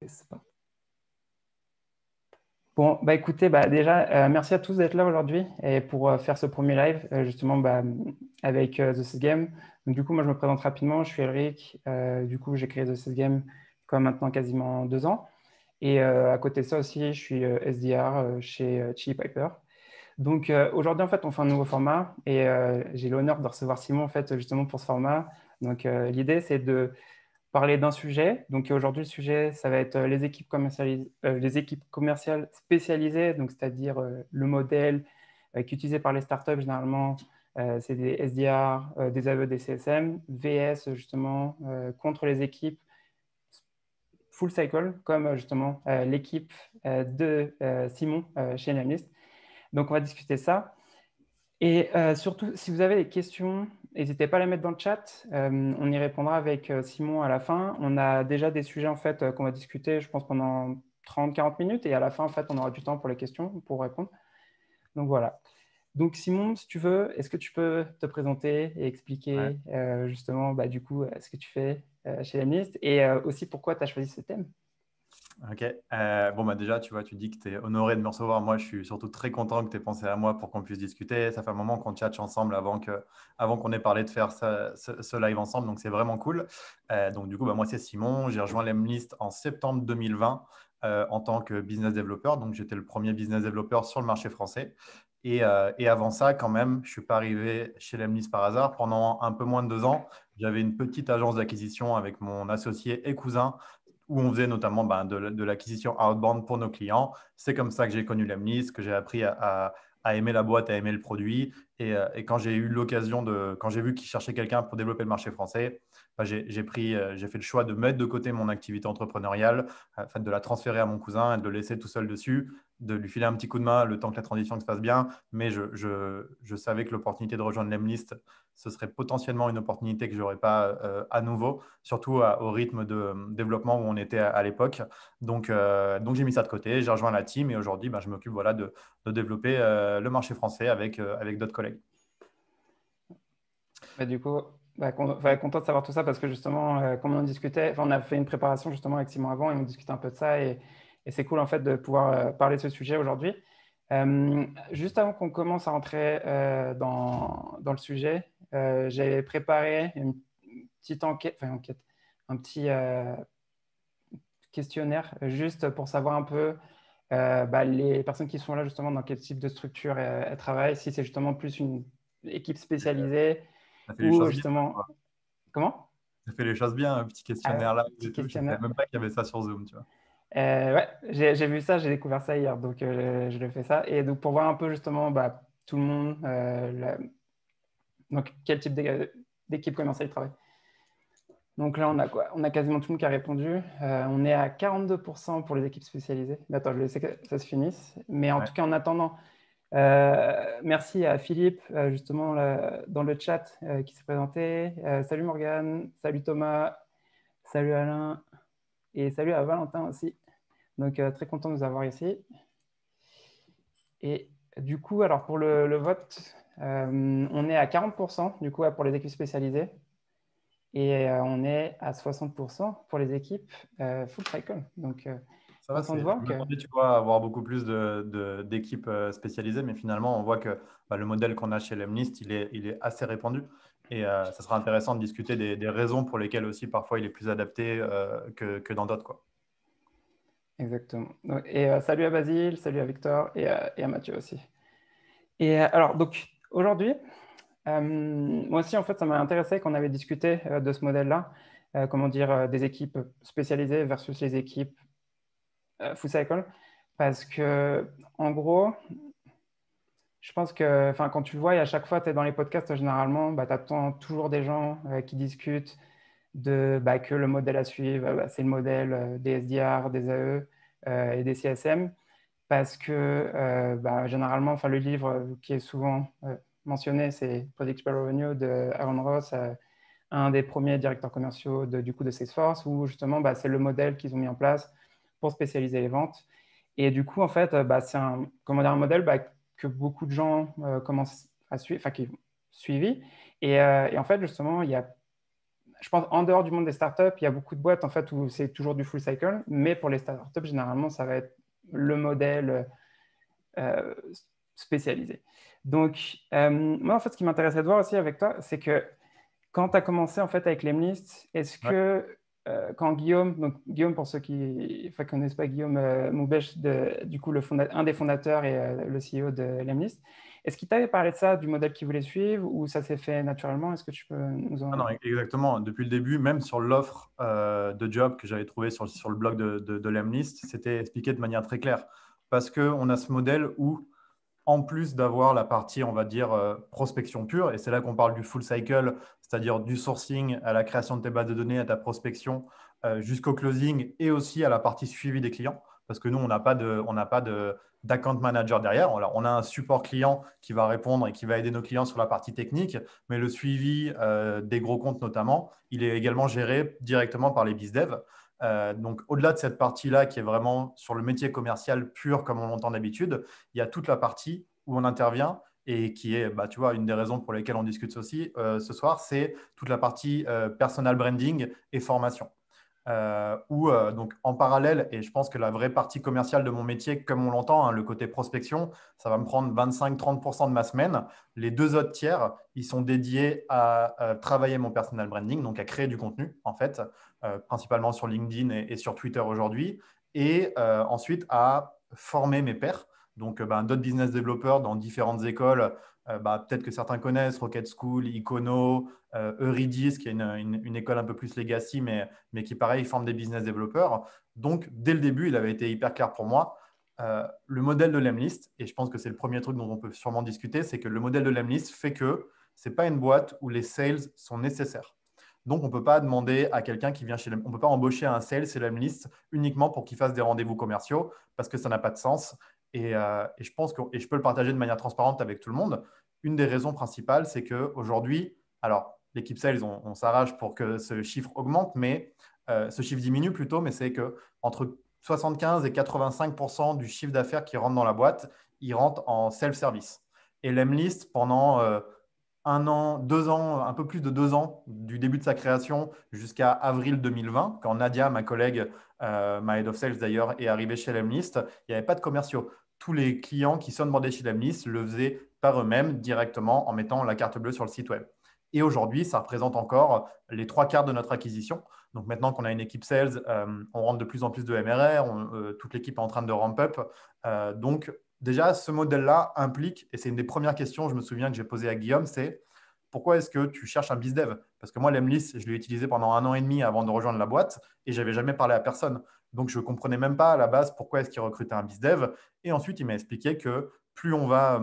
c'est parti. Bon, bah écoutez, déjà, merci à tous d'être là aujourd'hui et pour faire ce premier live, justement, avec The Sys Game. Donc, du coup, moi, je me présente rapidement. Je suis Elric. Du coup, j'ai créé The Sys Game comme maintenant quasiment 2 ans. Et à côté de ça aussi, je suis SDR chez Chili Piper. Donc, aujourd'hui, en fait, on fait un nouveau format et j'ai l'honneur de recevoir Simon, en fait, justement, pour ce format. Donc, l'idée, c'est de parler d'un sujet. Donc aujourd'hui, le sujet, ça va être les équipes commerciales spécialisées, donc c'est-à-dire le modèle qui est utilisé par les startups généralement, c'est des SDR, des AE, des CSM, VS justement contre les équipes full cycle, comme justement l'équipe de Simon chez Namlist. Donc on va discuter ça. Et surtout, si vous avez des questions, n'hésitez pas à les mettre dans le chat. On y répondra avec Simon à la fin. On a déjà des sujets en fait qu'on va discuter, je pense, pendant 30-40 minutes. Et à la fin, en fait, on aura du temps pour les questions, pour répondre. Donc voilà. Donc Simon, si tu veux, est-ce que tu peux te présenter et Ouais. expliquer justement du coup ce que tu fais chez Lemlist et aussi pourquoi tu as choisi ce thème? Ok. Bon, déjà, tu vois, tu dis que tu es honoré de me recevoir. Moi, je suis surtout très content que tu aies pensé à moi pour qu'on puisse discuter. Ça fait un moment qu'on tchatche ensemble avant qu'on ait parlé de faire ce live ensemble. Donc, c'est vraiment cool. Donc, du coup, moi, c'est Simon. J'ai rejoint l'Emlist en septembre 2020 en tant que business developer. Donc, j'étais le premier business developer sur le marché français. Et avant ça, quand même, je ne suis pas arrivé chez l'Emlist par hasard. Pendant un peu moins de 2 ans, j'avais une petite agence d'acquisition avec mon associé et cousin où on faisait notamment de l'acquisition outbound pour nos clients. C'est comme ça que j'ai connu Lemlist, que j'ai appris à aimer la boîte, à aimer le produit. Et quand j'ai eu l'occasion quand j'ai vu qu'ils cherchaient quelqu'un pour développer le marché français, j'ai fait le choix de mettre de côté mon activité entrepreneuriale, de la transférer à mon cousin et de le laisser tout seul dessus, de lui filer un petit coup de main le temps que la transition se passe bien. Mais je savais que l'opportunité de rejoindre Lemlist, ce serait potentiellement une opportunité que je n'aurais pas à nouveau, surtout au rythme de développement où on était à l'époque. Donc j'ai mis ça de côté, j'ai rejoint la team et aujourd'hui, je m'occupe de développer le marché français avec d'autres collègues. Du coup, content de savoir tout ça parce que justement, comme on en discutait, on a fait une préparation justement avec Simon avant et on discutait un peu de ça et c'est cool en fait de pouvoir parler de ce sujet aujourd'hui. Juste avant qu'on commence à rentrer dans le sujet, j'ai préparé une petite enquête, un petit questionnaire juste pour savoir un peu les personnes qui sont là justement dans quel type de structure elles travaillent, si c'est justement plus une équipe spécialisée Ça fait les ou choses bien. justement... Comment? Ça fait les choses bien, un petit questionnaire là Petit et tout. Je ne savais questionnaire. même pas qu'il y avait ça sur Zoom, tu vois. Ouais, j'ai vu ça, j'ai découvert ça hier, donc je le fais ça. Et donc pour voir un peu justement tout le monde, donc quel type d'équipe commerciale il travaille. Donc là, on a quoi? On a quasiment tout le monde qui a répondu. On est à 42% pour les équipes spécialisées. Mais attends, je vais laisser que ça se finisse. Mais en Ouais. tout cas, en attendant, merci à Philippe, justement, là, dans le chat, qui s'est présenté. Salut Morgane, salut Thomas, salut Alain et salut à Valentin aussi. Donc, très content de vous avoir ici. Et du coup, alors pour le vote, on est à 40% du coup pour les équipes spécialisées et on est à 60% pour les équipes full cycle. Donc, Ça va, content de je voir que... m'attendais, tu vois, à avoir beaucoup plus d'équipes spécialisées, mais finalement, on voit que le modèle qu'on a chez Lemlist, il est assez répandu. Et ça sera intéressant de discuter des raisons pour lesquelles aussi parfois il est plus adapté que dans d'autres, quoi. Exactement. Et salut à Basile, salut à Victor et à Mathieu aussi. Et alors, donc, aujourd'hui, moi aussi, en fait, ça m'a intéressé qu'on avait discuté de ce modèle-là, comment dire, des équipes spécialisées versus les équipes full cycle, parce que, en gros, je pense que quand tu le vois, et à chaque fois, tu es dans les podcasts, généralement, tu attends toujours des gens qui discutent que le modèle à suivre, c'est le modèle des SDR, des AE et des CSM, parce que généralement, le livre qui est souvent mentionné, c'est Predictable Revenue de Aaron Ross, un des premiers directeurs commerciaux du coup de Salesforce, où justement, c'est le modèle qu'ils ont mis en place pour spécialiser les ventes. Et du coup, en fait, c'est comment dire, un modèle que beaucoup de gens commencent à suivre, qui ont suivi. Et en fait, justement, il y a je pense en dehors du monde des startups, il y a beaucoup de boîtes en fait où c'est toujours du full cycle, mais pour les startups, généralement, ça va être le modèle euh, spécialisé. Donc, moi, en fait, ce qui m'intéressait de voir aussi avec toi, c'est que quand tu as commencé en fait avec Lemlist, est-ce Ouais. que quand Guillaume, donc Guillaume pour ceux qui ne connaissent pas Guillaume Moubèche, du coup un des fondateurs et le CEO de Lemlist, est-ce qu'il t'avait parlé de ça, du modèle qu'il voulait suivre ou ça s'est fait naturellement? Est-ce que tu peux nous Ah en... non, exactement. Depuis le début, même sur l'offre de job que j'avais trouvé sur le blog de Lemlist, c'était expliqué de manière très claire. Parce qu'on a ce modèle où, en plus d'avoir la partie, on va dire, prospection pure, et c'est là qu'on parle du full cycle, c'est-à-dire du sourcing à la création de tes bases de données, à ta prospection, jusqu'au closing, et aussi à la partie suivi des clients. Parce que nous, on n'a pas d'account manager derrière. On a un support client qui va répondre et qui va aider nos clients sur la partie technique, mais le suivi des gros comptes notamment, il est également géré directement par les BizDev. Donc, au-delà de cette partie-là qui est vraiment sur le métier commercial pur comme on l'entend d'habitude, il y a toute la partie où on intervient et qui est, bah, tu vois, une des raisons pour lesquelles on discute aussi ce soir, c'est toute la partie personal branding et formation. Où, donc, en parallèle, et je pense que la vraie partie commerciale de mon métier, comme on l'entend, hein, le côté prospection, ça va me prendre 25-30% de ma semaine. Les deux autres tiers, ils sont dédiés à travailler mon personal branding, donc à créer du contenu, en fait, principalement sur LinkedIn et sur Twitter aujourd'hui, et ensuite à former mes pairs. Donc, bah, d'autres business développeurs dans différentes écoles, bah, peut-être que certains connaissent Rocket School, Icono, Eurydice, qui est une école un peu plus legacy, mais qui, pareil, forme des business développeurs. Donc, dès le début, il avait été hyper clair pour moi. Le modèle de Lemlist, et je pense que c'est le premier truc dont on peut sûrement discuter, c'est que le modèle de Lemlist fait que ce n'est pas une boîte où les sales sont nécessaires. Donc, on ne peut pas demander à quelqu'un qui vient chez Lemlist, on ne peut pas embaucher un sales chez Lemlist uniquement pour qu'il fasse des rendez-vous commerciaux parce que ça n'a pas de sens. Et je pense que, et je peux le partager de manière transparente avec tout le monde. Une des raisons principales, c'est qu'aujourd'hui, alors l'équipe sales, on s'arrache pour que ce chiffre augmente, mais ce chiffre diminue plutôt, mais c'est que entre 75 et 85% du chiffre d'affaires qui rentre dans la boîte, il rentre en self-service. Et l'Emlist, pendant 1 an, 2 ans, un peu plus de 2 ans du début de sa création jusqu'à avril 2020, quand Nadia, ma collègue, ma head of sales d'ailleurs, est arrivée chez Lemlist, il n'y avait pas de commerciaux. Tous les clients qui s'onboardaient chez Lemlist le faisaient par eux-mêmes directement en mettant la carte bleue sur le site web. Et aujourd'hui, ça représente encore les 3/4 de notre acquisition. Donc maintenant qu'on a une équipe sales, on rentre de plus en plus de MRR, toute l'équipe est en train de ramp up. Donc déjà, ce modèle-là implique, et c'est une des premières questions, je me souviens, que j'ai posées à Guillaume, c'est pourquoi est-ce que tu cherches un bizdev? Parce que moi, l'Emlist, je l'ai utilisé pendant 1 an et demi avant de rejoindre la boîte et je n'avais jamais parlé à personne. Donc, je ne comprenais même pas à la base pourquoi est-ce qu'il recrutait un bizdev. Et ensuite, il m'a expliqué que plus on va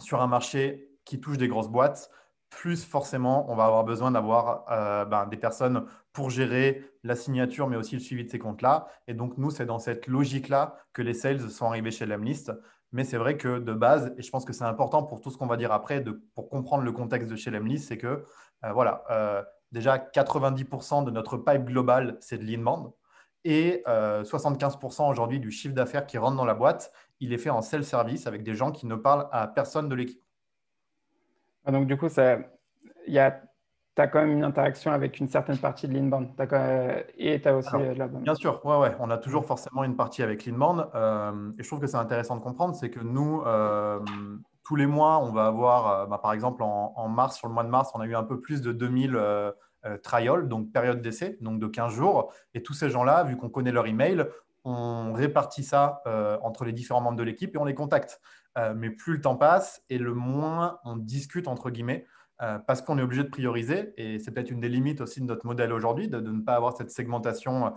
sur un marché qui touche des grosses boîtes, plus forcément on va avoir besoin d'avoir des personnes pour gérer la signature, mais aussi le suivi de ces comptes-là. Et donc, nous, c'est dans cette logique-là que les sales sont arrivés chez Lemlist. Mais c'est vrai que de base, et je pense que c'est important pour tout ce qu'on va dire après, pour comprendre le contexte de chez Lemlist, c'est que voilà, déjà 90% de notre pipe global, c'est de l'inbound. Et 75% aujourd'hui du chiffre d'affaires qui rentre dans la boîte, il est fait en self-service avec des gens qui ne parlent à personne de l'équipe. Donc, du coup, tu as quand même une interaction avec une certaine partie de l'inbound. Et tu as aussi Alors, l'outbound. bien sûr, ouais, ouais, on a Ouais. toujours forcément une partie avec l'inbound. Et je trouve que c'est intéressant de comprendre, c'est que nous, tous les mois, on va avoir, par exemple, en mars, sur le mois de mars, on a eu un peu plus de 2000 trials, donc période d'essai, donc de 15 jours. Et tous ces gens-là, vu qu'on connaît leur email, on répartit ça entre les différents membres de l'équipe et on les contacte. Mais plus le temps passe et le moins on discute, entre guillemets, parce qu'on est obligé de prioriser. Et c'est peut-être une des limites aussi de notre modèle aujourd'hui, de ne pas avoir cette segmentation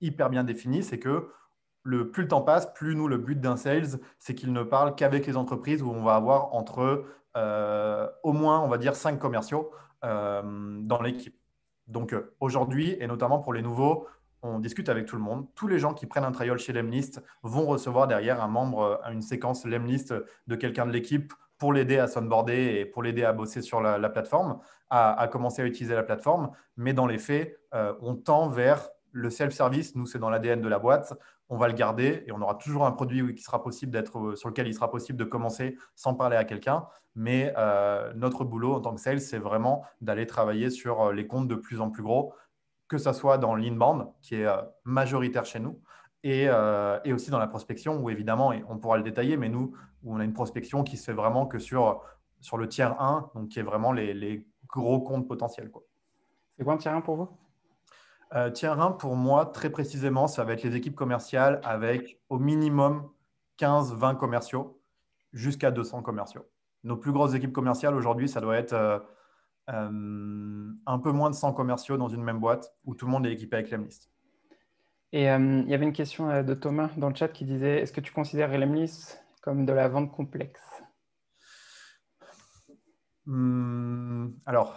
hyper bien définie. C'est que plus le temps passe, plus nous, le but d'un sales, c'est qu'il ne parle qu'avec les entreprises où on va avoir entre au moins, on va dire, 5 commerciaux dans l'équipe. Donc aujourd'hui, et notamment pour les nouveaux, on discute avec tout le monde. Tous les gens qui prennent un trial chez Lemlist vont recevoir derrière un membre, une séquence Lemlist de quelqu'un de l'équipe pour l'aider à s'onboarder et pour l'aider à bosser sur la plateforme, à commencer à utiliser la plateforme. Mais dans les faits, on tend vers le self-service, nous, c'est dans l'ADN de la boîte. On va le garder et on aura toujours un produit qui sera possible sur lequel il sera possible de commencer sans parler à quelqu'un. Mais notre boulot en tant que sales, c'est vraiment d'aller travailler sur les comptes de plus en plus gros, que ce soit dans l'inbound, qui est majoritaire chez nous, et aussi dans la prospection, où évidemment, et on pourra le détailler, mais nous, où on a une prospection qui se fait vraiment que sur le tiers 1, donc qui est vraiment les gros comptes potentiels, quoi. C'est quoi un tiers 1 pour vous? Tiers 1, pour moi, très précisément, ça va être les équipes commerciales avec au minimum 15-20 commerciaux jusqu'à 200 commerciaux. Nos plus grosses équipes commerciales aujourd'hui, ça doit être un peu moins de 100 commerciaux dans une même boîte où tout le monde est équipé avec Lemlist. Et il y avait une question de Thomas dans le chat qui disait, est-ce que tu considères Lemlist comme de la vente complexe? Alors,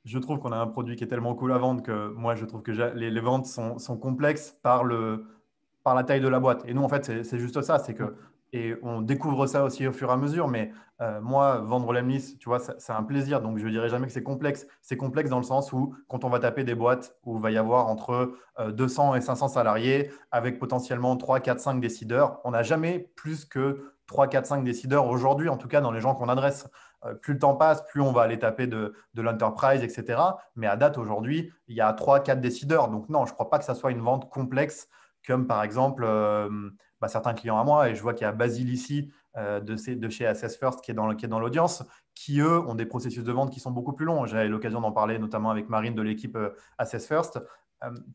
je trouve qu'on a un produit qui est tellement cool à vendre que moi, je trouve que les ventes sont complexes par la taille de la boîte. Et nous, en fait, c'est juste ça. C'est que, et on découvre ça aussi au fur et à mesure. Mais moi, vendre l'Emlist, tu vois, c'est un plaisir. Donc, je ne dirais jamais que c'est complexe. C'est complexe dans le sens où, quand on va taper des boîtes où il va y avoir entre 200 et 500 salariés, avec potentiellement 3, 4, 5 décideurs, on n'a jamais plus que 3, 4, 5 décideurs aujourd'hui, en tout cas dans les gens qu'on adresse. Plus le temps passe, plus on va aller taper de l'enterprise, etc. Mais à date, aujourd'hui, il y a 3, 4 décideurs. Donc non, je ne crois pas que ça soit une vente complexe, comme par exemple certains clients à moi, et je vois qu'il y a Basile ici de chez Assess First qui est dans l'audience, qui eux ont des processus de vente qui sont beaucoup plus longs. J'ai eu l'occasion d'en parler notamment avec Marine de l'équipe Assess First.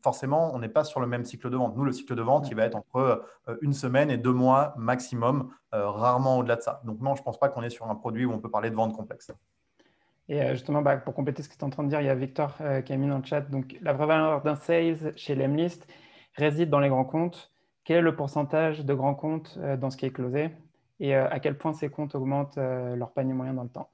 Forcément, on n'est pas sur le même cycle de vente. Nous, le cycle de vente, il va être entre une semaine et 2 mois maximum, rarement au-delà de ça. Donc non, je ne pense pas qu'on est sur un produit où on peut parler de vente complexe. Et justement, pour compléter ce que tu es en train de dire, il y a Victor qui a mis dans le chat. Donc, la vraie valeur d'un sales chez Lemlist réside dans les grands comptes. Quel est le pourcentage de grands comptes dans ce qui est closé? Et à quel point ces comptes augmentent leur panier moyen dans le temps?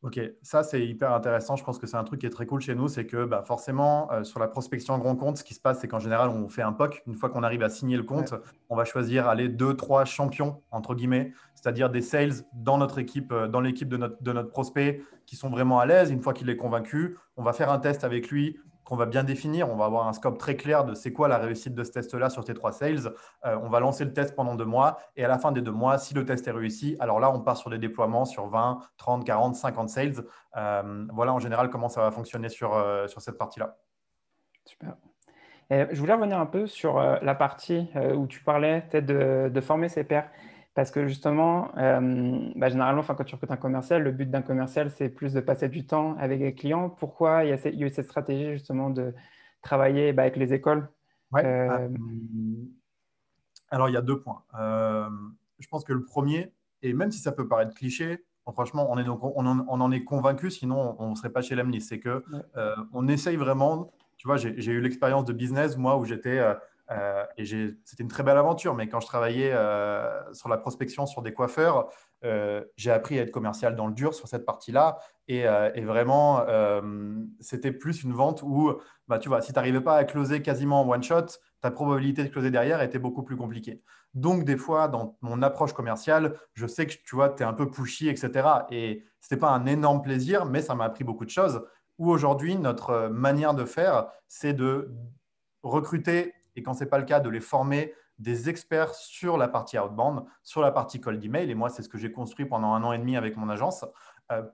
Ok, ça c'est hyper intéressant. Je pense que c'est un truc qui est très cool chez nous. C'est que forcément, sur la prospection grand compte, ce qui se passe, c'est qu'en général, on fait un POC. Une fois qu'on arrive à signer le compte, on va choisir aller 2-3 champions, entre guillemets, c'est-à-dire des sales dans notre équipe, dans l'équipe de notre prospect qui sont vraiment à l'aise. Une fois qu'il est convaincu, on va faire un test avec lui qu'on va bien définir. On va avoir un scope très clair de c'est quoi la réussite de ce test-là sur tes 3 sales. On va lancer le test pendant 2 mois et à la fin des 2 mois, si le test est réussi, alors là, on part sur des déploiements sur 20, 30, 40, 50 sales. Voilà en général comment ça va fonctionner sur cette partie-là. Super. Je voulais revenir un peu sur la partie où tu parlais peut-être de former ses pairs. Parce que justement, généralement, quand tu recrutes un commercial, le but d'un commercial, c'est plus de passer du temps avec les clients. Pourquoi il y a eu cette stratégie justement de travailler avec les écoles? Ouais. Alors, il y a 2 points. Je pense que le premier, et même si ça peut paraître cliché, franchement, on en est convaincu, sinon on ne serait pas chez Lemnis. C'est que on essaye vraiment. Tu vois, j'ai eu l'expérience de business, moi, où j'étais, c'était une très belle aventure, mais quand je travaillais sur la prospection sur des coiffeurs, j'ai appris à être commercial dans le dur sur cette partie-là. Et vraiment, c'était plus une vente où, tu vois, si tu n'arrivais pas à closer quasiment en one shot, ta probabilité de closer derrière était beaucoup plus compliquée. Donc, des fois, dans mon approche commerciale, je sais que tu vois, tu es un peu pushy, etc. Et ce n'était pas un énorme plaisir, mais ça m'a appris beaucoup de choses. Où aujourd'hui, notre manière de faire, c'est de recruter, et quand ce n'est pas le cas, de les former des experts sur la partie outbound, sur la partie cold email. Et moi, c'est ce que j'ai construit pendant 1 an et demi avec mon agence,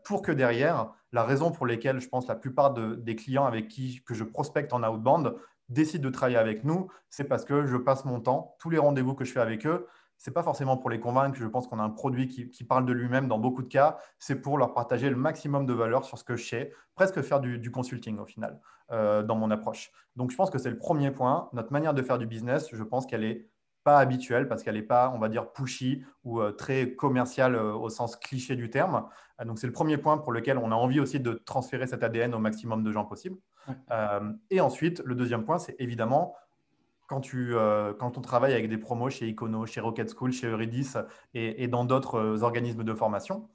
pour que derrière, la raison pour laquelle je pense la plupart des clients avec que je prospecte en outbound décident de travailler avec nous, c'est parce que je passe mon temps, tous les rendez-vous que je fais avec eux, ce n'est pas forcément pour les convaincre. Je pense qu'on a un produit qui parle de lui-même dans beaucoup de cas. C'est pour leur partager le maximum de valeur sur ce que je sais, presque faire du consulting au final, dans mon approche. Donc, je pense que c'est le premier point. Notre manière de faire du business, je pense qu'elle est pas habituelle parce qu'elle n'est pas, on va dire, pushy ou très commerciale au sens cliché du terme. Donc, c'est le premier point pour lequel on a envie aussi de transférer cet ADN au maximum de gens possible. Et ensuite, le deuxième point, c'est évidemment quand on travaille avec des promos chez Icono, chez Rocket School, chez Eurydice et dans d'autres organismes de formation,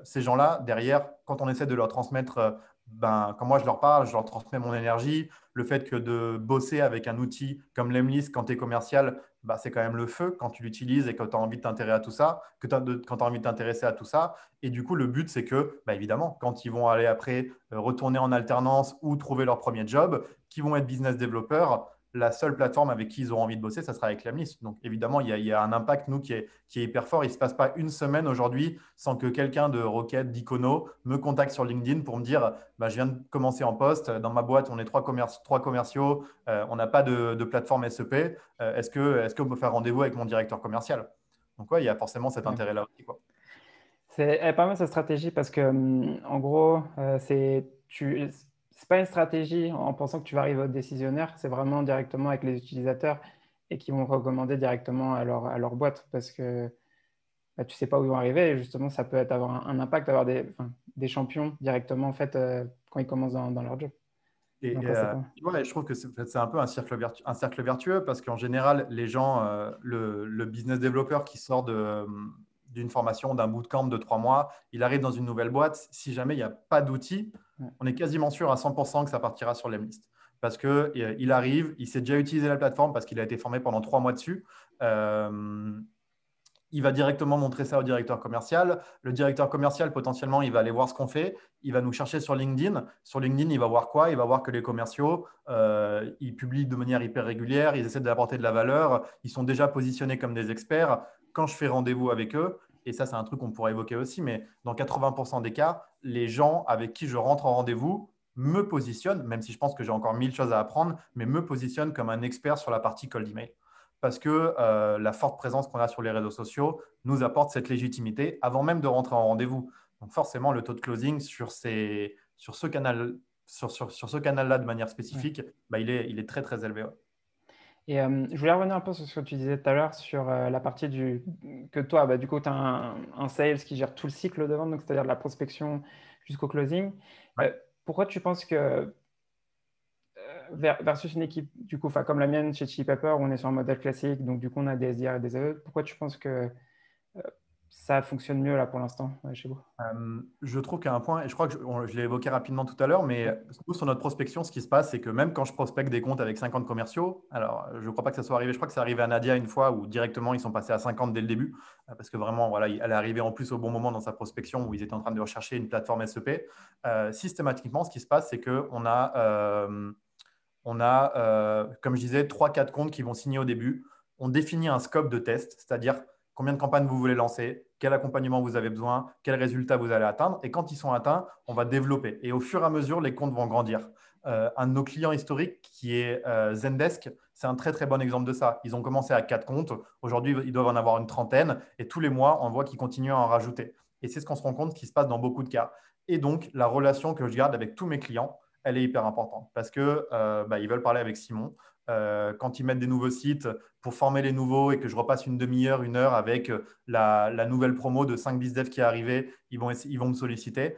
ces gens-là, derrière, quand on essaie de leur transmettre, quand moi je leur parle, je leur transmets mon énergie, le fait que de bosser avec un outil comme Lemlist quand tu es commercial, c'est quand même le feu quand tu l'utilises et quand tu as envie de t'intéresser à tout ça, quand tu as envie de t'intéresser à tout ça. Et du coup, le but, c'est que, évidemment, quand ils vont aller après retourner en alternance ou trouver leur premier job, qui vont être business développeurs, la seule plateforme avec qui ils auront envie de bosser, ça sera avec Lemlist. Donc, évidemment, il y a un impact, nous, qui est hyper fort. Il ne se passe pas une semaine aujourd'hui sans que quelqu'un de Rocket, d'Icono, me contacte sur LinkedIn pour me dire bah, je viens de commencer en poste. Dans ma boîte, on est trois commerciaux. On n'a pas de plateforme SEP. Est-ce qu'on peut faire rendez-vous avec mon directeur commercial? Donc, ouais, il y a forcément cet intérêt-là aussi, quoi. C'est pas mal cette stratégie parce que, en gros, c'est pas une stratégie en pensant que tu vas arriver au décisionnaire, c'est vraiment directement avec les utilisateurs et qui vont recommander directement à leur boîte parce que bah, tu sais pas où ils vont arriver et justement, ça peut avoir un impact, avoir des champions directement en fait, quand ils commencent dans leur job. Et, Donc, ouais, c'est pas mal. ouais, je trouve que c'est un peu un cercle vertueux parce qu'en général, les gens, le business développeur qui sort d'une formation, d'un bootcamp de 3 mois, il arrive dans une nouvelle boîte. Si jamais il n'y a pas d'outils, Ouais. on est quasiment sûr à 100% que ça partira sur Lemlist. Parce qu'il arrive, il sait déjà utiliser la plateforme parce qu'il a été formé pendant 3 mois dessus. Il va directement montrer ça au directeur commercial. Le directeur commercial, potentiellement, il va aller voir ce qu'on fait. Il va nous chercher sur LinkedIn. Sur LinkedIn, il va voir quoi? Il va voir que les commerciaux, ils publient de manière hyper régulière. Ils essaient d'apporter de la valeur. Ils sont déjà positionnés comme des experts. Quand je fais rendez-vous avec eux, et ça, c'est un truc qu'on pourrait évoquer aussi, mais dans 80% des cas, les gens avec qui je rentre en rendez-vous me positionnent, même si je pense que j'ai encore 1000 choses à apprendre, mais me positionnent comme un expert sur la partie cold email parce que la forte présence qu'on a sur les réseaux sociaux nous apporte cette légitimité avant même de rentrer en rendez-vous. Donc forcément, le taux de closing sur ce canal-là de manière Ouais. spécifique, bah, il est très, très élevé. Ouais. Et je voulais revenir un peu sur ce que tu disais tout à l'heure sur la partie que toi, bah, du coup, tu as un sales qui gère tout le cycle de vente, donc c'est-à-dire de la prospection jusqu'au closing. Ouais. Pourquoi tu penses que versus une équipe, du coup, comme la mienne chez Chili Pepper, où on est sur un modèle classique, donc du coup, on a des SDR et des AE, pourquoi tu penses que euh, ça fonctionne mieux là pour l'instant chez vous? Je trouve qu'il y a un point, et je crois que je l'ai évoqué rapidement tout à l'heure, Ouais. mais nous, sur notre prospection, ce qui se passe, c'est que même quand je prospecte des comptes avec 50 commerciaux, alors je ne crois pas que ça soit arrivé, je crois que c'est arrivé à Nadia une fois où directement ils sont passés à 50 dès le début, parce que vraiment, voilà, elle est arrivée en plus au bon moment dans sa prospection où ils étaient en train de rechercher une plateforme SEP. Systématiquement, ce qui se passe, c'est qu'on a, comme je disais, 3-4 comptes qui vont signer au début. On définit un scope de test, c'est-à-dire combien de campagnes vous voulez lancer, quel accompagnement vous avez besoin, quels résultats vous allez atteindre. Et quand ils sont atteints, on va développer. Et au fur et à mesure, les comptes vont grandir. Un de nos clients historiques, qui est Zendesk, c'est un très, très bon exemple de ça. Ils ont commencé à 4 comptes. Aujourd'hui, ils doivent en avoir une trentaine. Et tous les mois, on voit qu'ils continuent à en rajouter. Et c'est ce qu'on se rend compte qui se passe dans beaucoup de cas. Et donc, la relation que je garde avec tous mes clients, elle est hyper importante parce que ils veulent parler avec Simon. Quand ils mettent des nouveaux sites pour former les nouveaux et que je repasse une demi-heure, 1 heure avec la nouvelle promo de 5 BizDev qui est arrivée, ils vont me solliciter.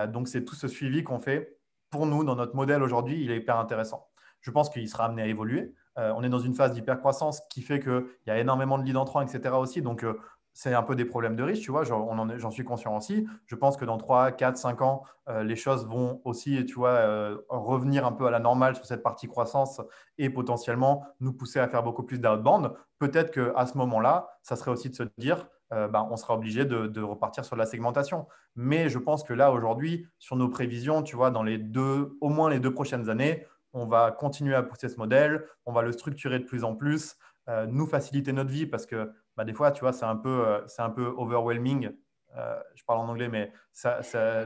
Donc, c'est tout ce suivi qu'on fait pour nous dans notre modèle aujourd'hui. Il est hyper intéressant. Je pense qu'il sera amené à évoluer. On est dans une phase d'hypercroissance qui fait qu'il y a énormément de leads entrants, etc. aussi. Donc, c'est un peu des problèmes de riche, tu vois, j'en suis conscient aussi. Je pense que dans 3, 4, 5 ans, les choses vont aussi, tu vois, revenir un peu à la normale sur cette partie croissance et potentiellement nous pousser à faire beaucoup plus d'outbound. Peut-être qu'à ce moment-là, ça serait aussi de se dire, on sera obligé de repartir sur la segmentation. Mais je pense que là, aujourd'hui, sur nos prévisions, tu vois, au moins les 2 prochaines années, on va continuer à pousser ce modèle, on va le structurer de plus en plus, nous faciliter notre vie parce que des fois, tu vois, c'est un peu overwhelming. Je parle en anglais, mais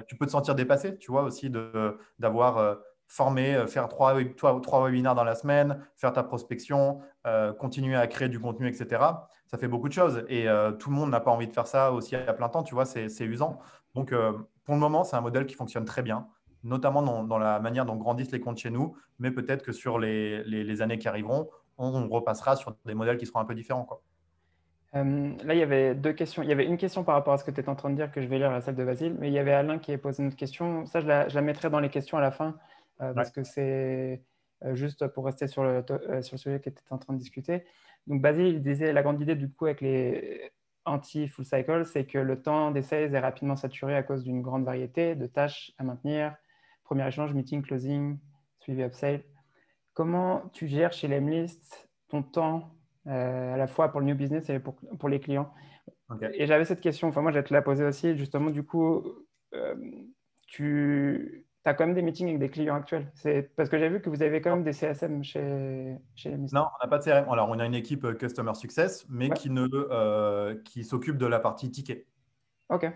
tu peux te sentir dépassé, tu vois, aussi d'avoir formé, faire 3 webinaires dans la semaine, faire ta prospection, continuer à créer du contenu, etc. Ça fait beaucoup de choses et tout le monde n'a pas envie de faire ça aussi à plein temps, tu vois, c'est usant. Donc, pour le moment, c'est un modèle qui fonctionne très bien, notamment dans la manière dont grandissent les comptes chez nous, mais peut-être que sur les années qui arriveront, on repassera sur des modèles qui seront un peu différents, quoi. Là, il y avait 2 questions. Il y avait une question par rapport à ce que tu étais en train de dire que je vais lire à la salle de Basile, mais il y avait Alain qui a posé une autre question. Ça, je la mettrai dans les questions à la fin Ouais. parce que c'est juste pour rester sur sur le sujet que tu étais en train de discuter. Donc, Basile, il disait la grande idée du coup avec les anti-full cycle, c'est que le temps d'essai est rapidement saturé à cause d'une grande variété de tâches à maintenir. Premier échange, meeting, closing, suivi upsell. Comment tu gères chez Lemlist ton temps à la fois pour le new business et pour les clients? Ok. Et j'avais cette question, enfin moi je vais te la poser aussi, justement, du coup, euh, tu as quand même des meetings avec des clients actuels. C'est parce que j'ai vu que vous avez quand même des CSM chez les Non, on n'a pas de CRM. Alors, on a une équipe Customer Success, mais Ouais, qui s'occupe de la partie ticket. ok,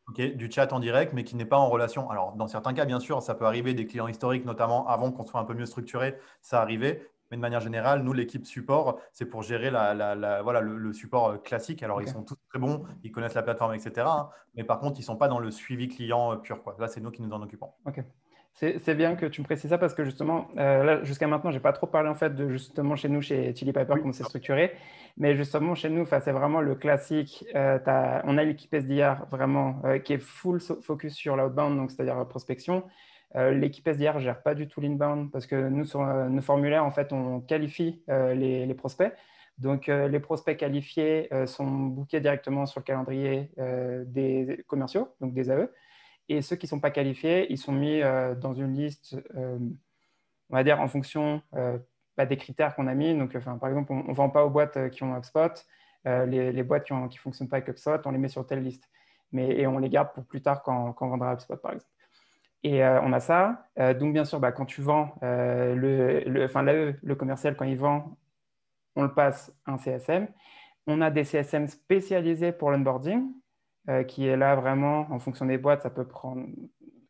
Ok, du chat en direct, mais qui n'est pas en relation. Alors, dans certains cas, bien sûr, ça peut arriver des clients historiques, notamment avant qu'on soit un peu mieux structuré, ça arrivait. Mais de manière générale, nous, l'équipe support, c'est pour gérer voilà, le support classique. Alors, ils ok. sont tous très bons, ils connaissent la plateforme, etc. hein. Mais par contre, ils ne sont pas dans le suivi client pur, quoi. Là, c'est nous qui nous en occupons. Ok. C'est bien que tu me précises ça parce que justement, là, jusqu'à maintenant, j'ai pas trop parlé en fait de justement chez nous, chez Chili Piper, Oui. comment c'est structuré. Mais justement, chez nous, enfin, c'est vraiment le classique. On a l'équipe SDR vraiment qui est full focus sur l'outbound, donc c'est-à-dire prospection. L'équipe SDR gère pas du tout l'inbound parce que nous, sur nos formulaires, en fait, on qualifie les prospects. Donc, les prospects qualifiés sont bookés directement sur le calendrier des commerciaux, donc des AE. Et ceux qui ne sont pas qualifiés, ils sont mis dans une liste, on va dire, en fonction des critères qu'on a mis. Donc, par exemple, on ne vend pas aux boîtes qui ont HubSpot. Les boîtes qui ne fonctionnent pas avec HubSpot, on les met sur telle liste. Et on les garde pour plus tard quand on vendra HubSpot, par exemple. Et on a ça. Donc, bien sûr, quand tu vends, le commercial, quand il vend, on le passe à un CSM. On a des CSM spécialisés pour l'onboarding, qui est là vraiment, en fonction des boîtes, ça peut prendre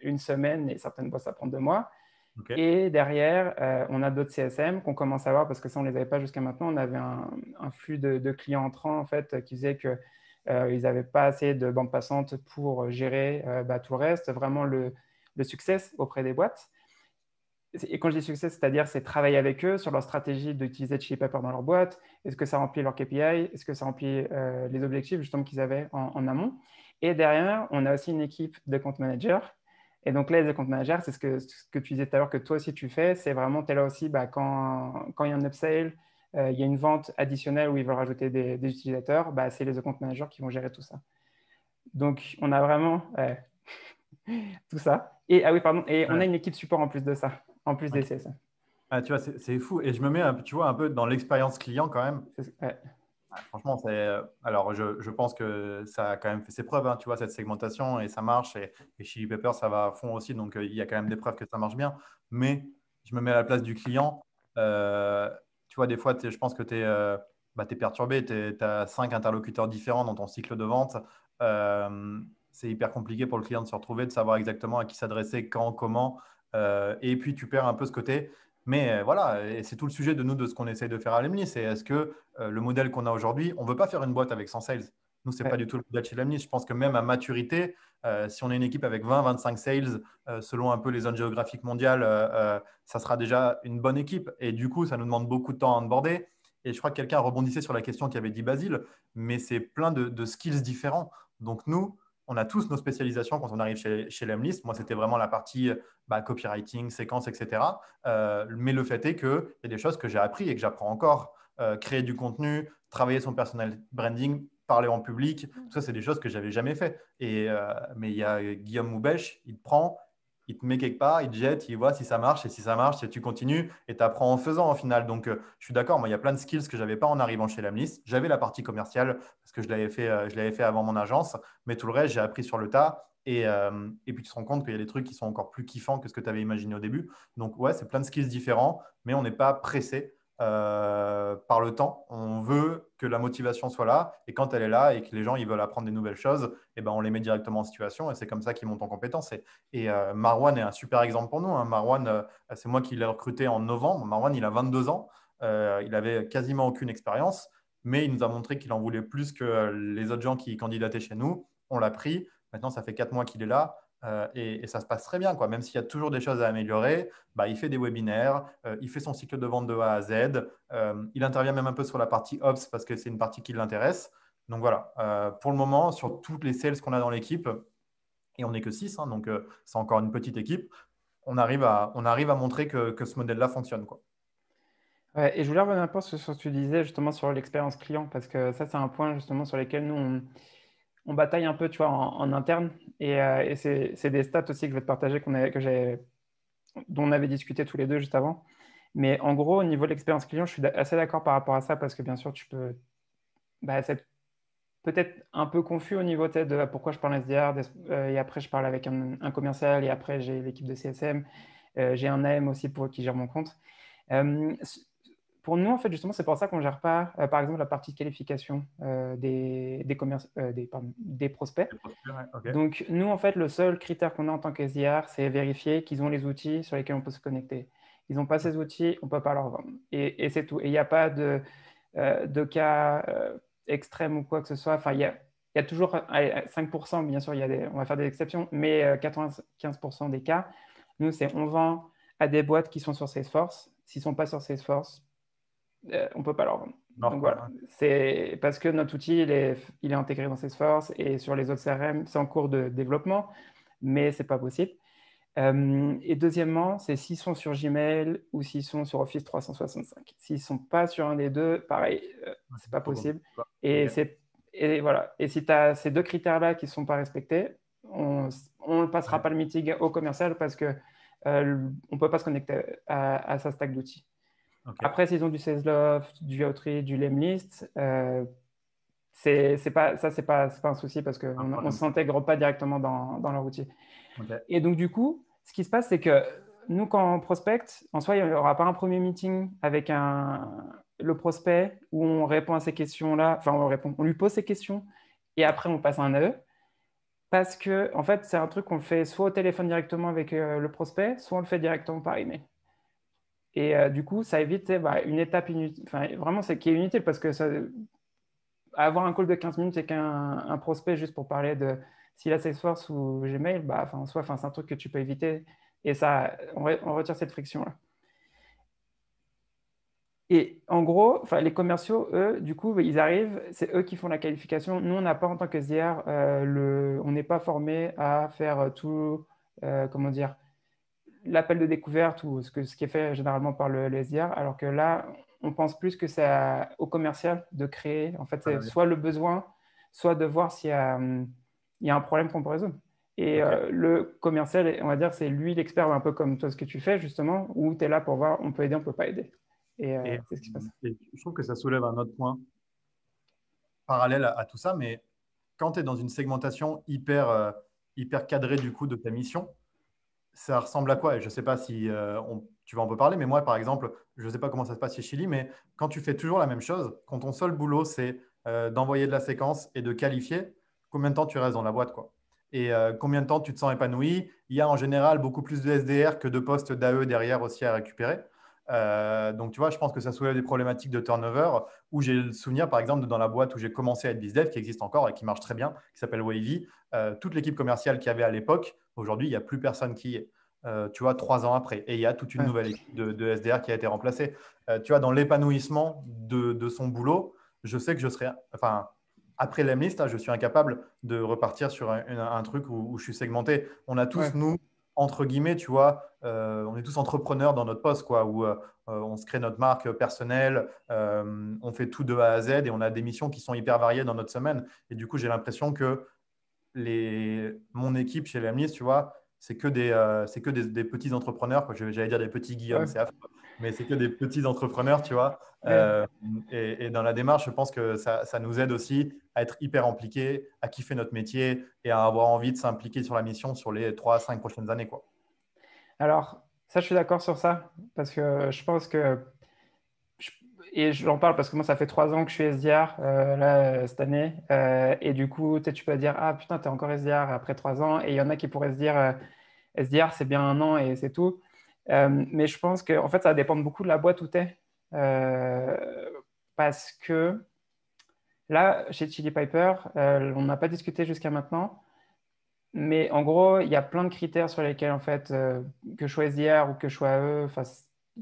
une semaine et certaines boîtes, ça prend 2 mois. OK. Et derrière, on a d'autres CSM qu'on commence à avoir parce que ça, on ne les avait pas jusqu'à maintenant. On avait un flux de clients entrants en fait, qui faisait qu'ils n'avaient pas assez de bande passante pour gérer tout le reste, vraiment le succès auprès des boîtes. Et quand je dis succès, c'est-à-dire c'est travailler avec eux sur leur stratégie d'utiliser Chili Pepper dans leur boîte. Est-ce que ça remplit leur KPI? Est-ce que ça remplit les objectifs justement qu'ils avaient en amont? Et derrière, on a aussi une équipe de compte managers. Et donc là, les compte managers, c'est ce que tu disais tout à l'heure que toi aussi tu fais. C'est vraiment, tu es là aussi quand il y a un upsell, il y a une vente additionnelle où ils veulent rajouter des utilisateurs, c'est les compte managers qui vont gérer tout ça. Donc, on a vraiment tout ça. Et, ah oui, pardon, et on a Ouais. une équipe support en plus de ça, en plus des OK. CSM. Ah, tu vois, c'est fou. Et je me mets, tu vois, un peu dans l'expérience client quand même. Ouais, Ah, franchement, alors je pense que ça a quand même fait ses preuves, hein, tu vois, cette segmentation, et ça marche. Et Chili Pepper, ça va à fond aussi. Donc, il y a quand même des preuves que ça marche bien. Mais je me mets à la place du client. Euh, Tu vois, des fois, je pense que tu es perturbé. Tu as 5 interlocuteurs différents dans ton cycle de vente. C'est hyper compliqué pour le client de se retrouver, de savoir exactement à qui s'adresser, quand, comment. Et puis, tu perds un peu ce côté. Mais voilà, et c'est tout le sujet de nous, de ce qu'on essaye de faire à Lemley. C'est est-ce que le modèle qu'on a aujourd'hui, on ne veut pas faire une boîte avec 100 sales. Nous, ce n'est pas ouais, du tout le modèle chez Lemley. Je pense que même à maturité, si on est une équipe avec 20-25 sales, selon un peu les zones géographiques mondiales, ça sera déjà une bonne équipe. Et du coup, ça nous demande beaucoup de temps à onboarder. Et je crois que quelqu'un rebondissait sur la question qu'avait dit Basile, mais c'est plein de skills différents. Donc nous, on a tous nos spécialisations quand on arrive chez Lemlist. Moi, c'était vraiment la partie copywriting, séquence, etc. Mais le fait est qu'il y a des choses que j'ai appris et que j'apprends encore. Créer du contenu, travailler son personal branding, parler en public, tout ça, c'est des choses que j'avais jamais fait. Mais il y a Guillaume Moubèche, il te prend, il te met quelque part, il te jette, il voit si ça marche, et si ça marche, tu continues et tu apprends en faisant au final. Donc, je suis d'accord, moi, il y a plein de skills que je n'avais pas en arrivant chez Lamlist. J'avais la partie commerciale parce que je l'avais fait avant mon agence, mais tout le reste, j'ai appris sur le tas. Et puis, tu te rends compte qu'il y a des trucs qui sont encore plus kiffants que ce que tu avais imaginé au début. Donc, ouais, c'est plein de skills différents, mais on n'est pas pressé par le temps. On veut que la motivation soit là. Et quand elle est là et que les gens ils veulent apprendre des nouvelles choses, eh ben, on les met directement en situation. Et c'est comme ça qu'ils montent en compétences. Et Marwan est un super exemple pour nous. Hein. Marwan, c'est moi qui l'ai recruté en novembre. Marwan, il a 22 ans. Il avait quasiment aucune expérience. Mais il nous a montré qu'il en voulait plus que les autres gens qui candidataient chez nous. On l'a pris. Maintenant, ça fait 4 mois qu'il est là. Et ça se passe très bien, quoi. Même s'il y a toujours des choses à améliorer, il fait des webinaires, il fait son cycle de vente de A à Z, il intervient même un peu sur la partie Ops parce que c'est une partie qui l'intéresse. Donc voilà, pour le moment, sur toutes les sales qu'on a dans l'équipe, et on n'est que 6, hein, donc c'est encore une petite équipe, on arrive à montrer que ce modèle-là fonctionne, quoi. ouais. Et je voulais revenir un peu sur ce que tu disais justement sur l'expérience client, parce que ça, c'est un point justement sur lequel nous, on bataille un peu, tu vois, en interne. Et c'est des stats aussi que je vais te partager dont on avait discuté tous les deux juste avant. Mais en gros, au niveau de l'expérience client, je suis assez d'accord par rapport à ça, parce que bien sûr, tu peux, cette peut-être un peu confus au niveau de pourquoi je parle SDR, et après je parle avec un commercial, et après j'ai l'équipe de CSM, j'ai un AM aussi pour qui gère mon compte. Pour nous, en fait, justement, c'est pour ça qu'on ne gère pas, par exemple, la partie de qualification des prospects. Ok. Donc, nous, en fait, le seul critère qu'on a en tant qu'SDR, c'est vérifier qu'ils ont les outils sur lesquels on peut se connecter. Ils n'ont pas ces outils, on ne peut pas leur vendre. Et c'est tout. Et il n'y a pas de cas extrêmes ou quoi que ce soit. Enfin, il y a toujours 5%, bien sûr, on va faire des exceptions, mais 95% des cas, nous, on vend à des boîtes qui sont sur Salesforce. S'ils ne sont pas sur Salesforce, on ne peut pas leur vendre. Alors, Donc quoi, voilà, hein. c'est parce que notre outil, il est intégré dans Salesforce, et sur les autres CRM, c'est en cours de développement, mais ce n'est pas possible. Et deuxièmement, c'est s'ils sont sur Gmail ou s'ils sont sur Office 365. S'ils ne sont pas sur un des deux, pareil, c'est pas Trop compliqué, possible. quoi. Et, Ok. voilà. Et si tu as ces deux critères-là qui ne sont pas respectés, on ne passera Ouais. pas le meeting au commercial parce qu'on ne peut pas se connecter à sa stack d'outils. Ok. Après, s'ils ont du Salesloft, du Outreach, du Lemlist, c'est pas un souci parce Un qu'on ne problème. s'intègre pas directement dans leur outil. Ok. Et donc, du coup, ce qui se passe, c'est que nous, quand on prospecte, en soi, il n'y aura pas un premier meeting avec le prospect où on répond à ces questions-là, enfin, on lui pose ces questions et après, on passe à un AE. Parce que, en fait, c'est un truc qu'on fait soit au téléphone directement avec le prospect, soit on le fait directement par email. Et du coup, ça évite une étape inutile, enfin, vraiment, c'est qui est inutile parce que avoir un call de 15 minutes avec un prospect juste pour parler de s'il a Salesforce ou Gmail, en soi, c'est un truc que tu peux éviter. Et ça, on retire cette friction-là. Et en gros, les commerciaux, eux, du coup, ils arrivent, c'est eux qui font la qualification. Nous, on n'a pas en tant que SDR, on n'est pas formé à faire tout, comment dire, l'appel de découverte ou ce qui est fait généralement par le SDR, alors que là, on pense plus que c'est au commercial de créer, en fait, Ah, c'est soit le besoin, soit de voir s'il y a un problème qu'on peut résoudre. Et ok. le commercial, on va dire, c'est lui l'expert, un peu comme toi, ce que tu fais, justement, où tu es là pour voir, on peut aider, on ne peut pas aider. Et Et, c'est ce qui se passe. et je trouve que ça soulève un autre point parallèle à tout ça, mais quand tu es dans une segmentation hyper cadrée du coup de ta mission, ça ressemble à quoi? Et je ne sais pas si tu vas en peu parler, mais moi, par exemple, je ne sais pas comment ça se passe chez Chili, mais quand tu fais toujours la même chose, quand ton seul boulot, c'est d'envoyer de la séquence et de qualifier, combien de temps tu restes dans la boîte, quoi? Et combien de temps tu te sens épanoui? Il y a en général beaucoup plus de SDR que de postes d'AE derrière aussi à récupérer. Donc, tu vois, je pense que ça soulève des problématiques de turnover où j'ai le souvenir, par exemple, dans la boîte où j'ai commencé à être BizDev, qui existe encore et qui marche très bien, qui s'appelle Wavy. Toute l'équipe commerciale qu'il y avait à l'époque, aujourd'hui, il n'y a plus personne qui y est. Tu vois, 3 ans après. Et il y a toute une Ouais. nouvelle équipe de SDR qui a été remplacée. Tu vois, dans l'épanouissement de son boulot, je sais que je serai, enfin, après l'Emlist, là, je suis incapable de repartir sur un truc où je suis segmenté. On a tous, Ouais. nous, entre guillemets, tu vois, on est tous entrepreneurs dans notre poste, quoi, où on se crée notre marque personnelle, on fait tout de A à Z et on a des missions qui sont hyper variées dans notre semaine. Et du coup, j'ai l'impression que mon équipe chez Lemlist, tu vois, c'est que des petits entrepreneurs, quoi. J'allais dire des petits Guillaume, Ouais. c'est affreux, mais c'est que des petits entrepreneurs, tu vois. Ouais. Et dans la démarche, je pense que ça nous aide aussi à être hyper impliqués, à kiffer notre métier et à avoir envie de s'impliquer sur la mission sur les 3 à 5 prochaines années, quoi. Alors, ça, je suis d'accord sur ça, parce que je pense que je- et j'en parle parce que moi, ça fait 3 ans que je suis SDR là, cette année. Et du coup, peut-être tu peux dire, ah putain, t'es encore SDR après 3 ans. Et il y en a qui pourraient se dire, SDR, c'est bien un an et c'est tout. Mais je pense que en fait, ça va dépendre beaucoup de la boîte où tu es. Parce que là, chez Chili Piper, on n'a pas discuté jusqu'à maintenant. Mais en gros, il y a plein de critères sur lesquels, en fait, que je sois SDR ou que je sois AE,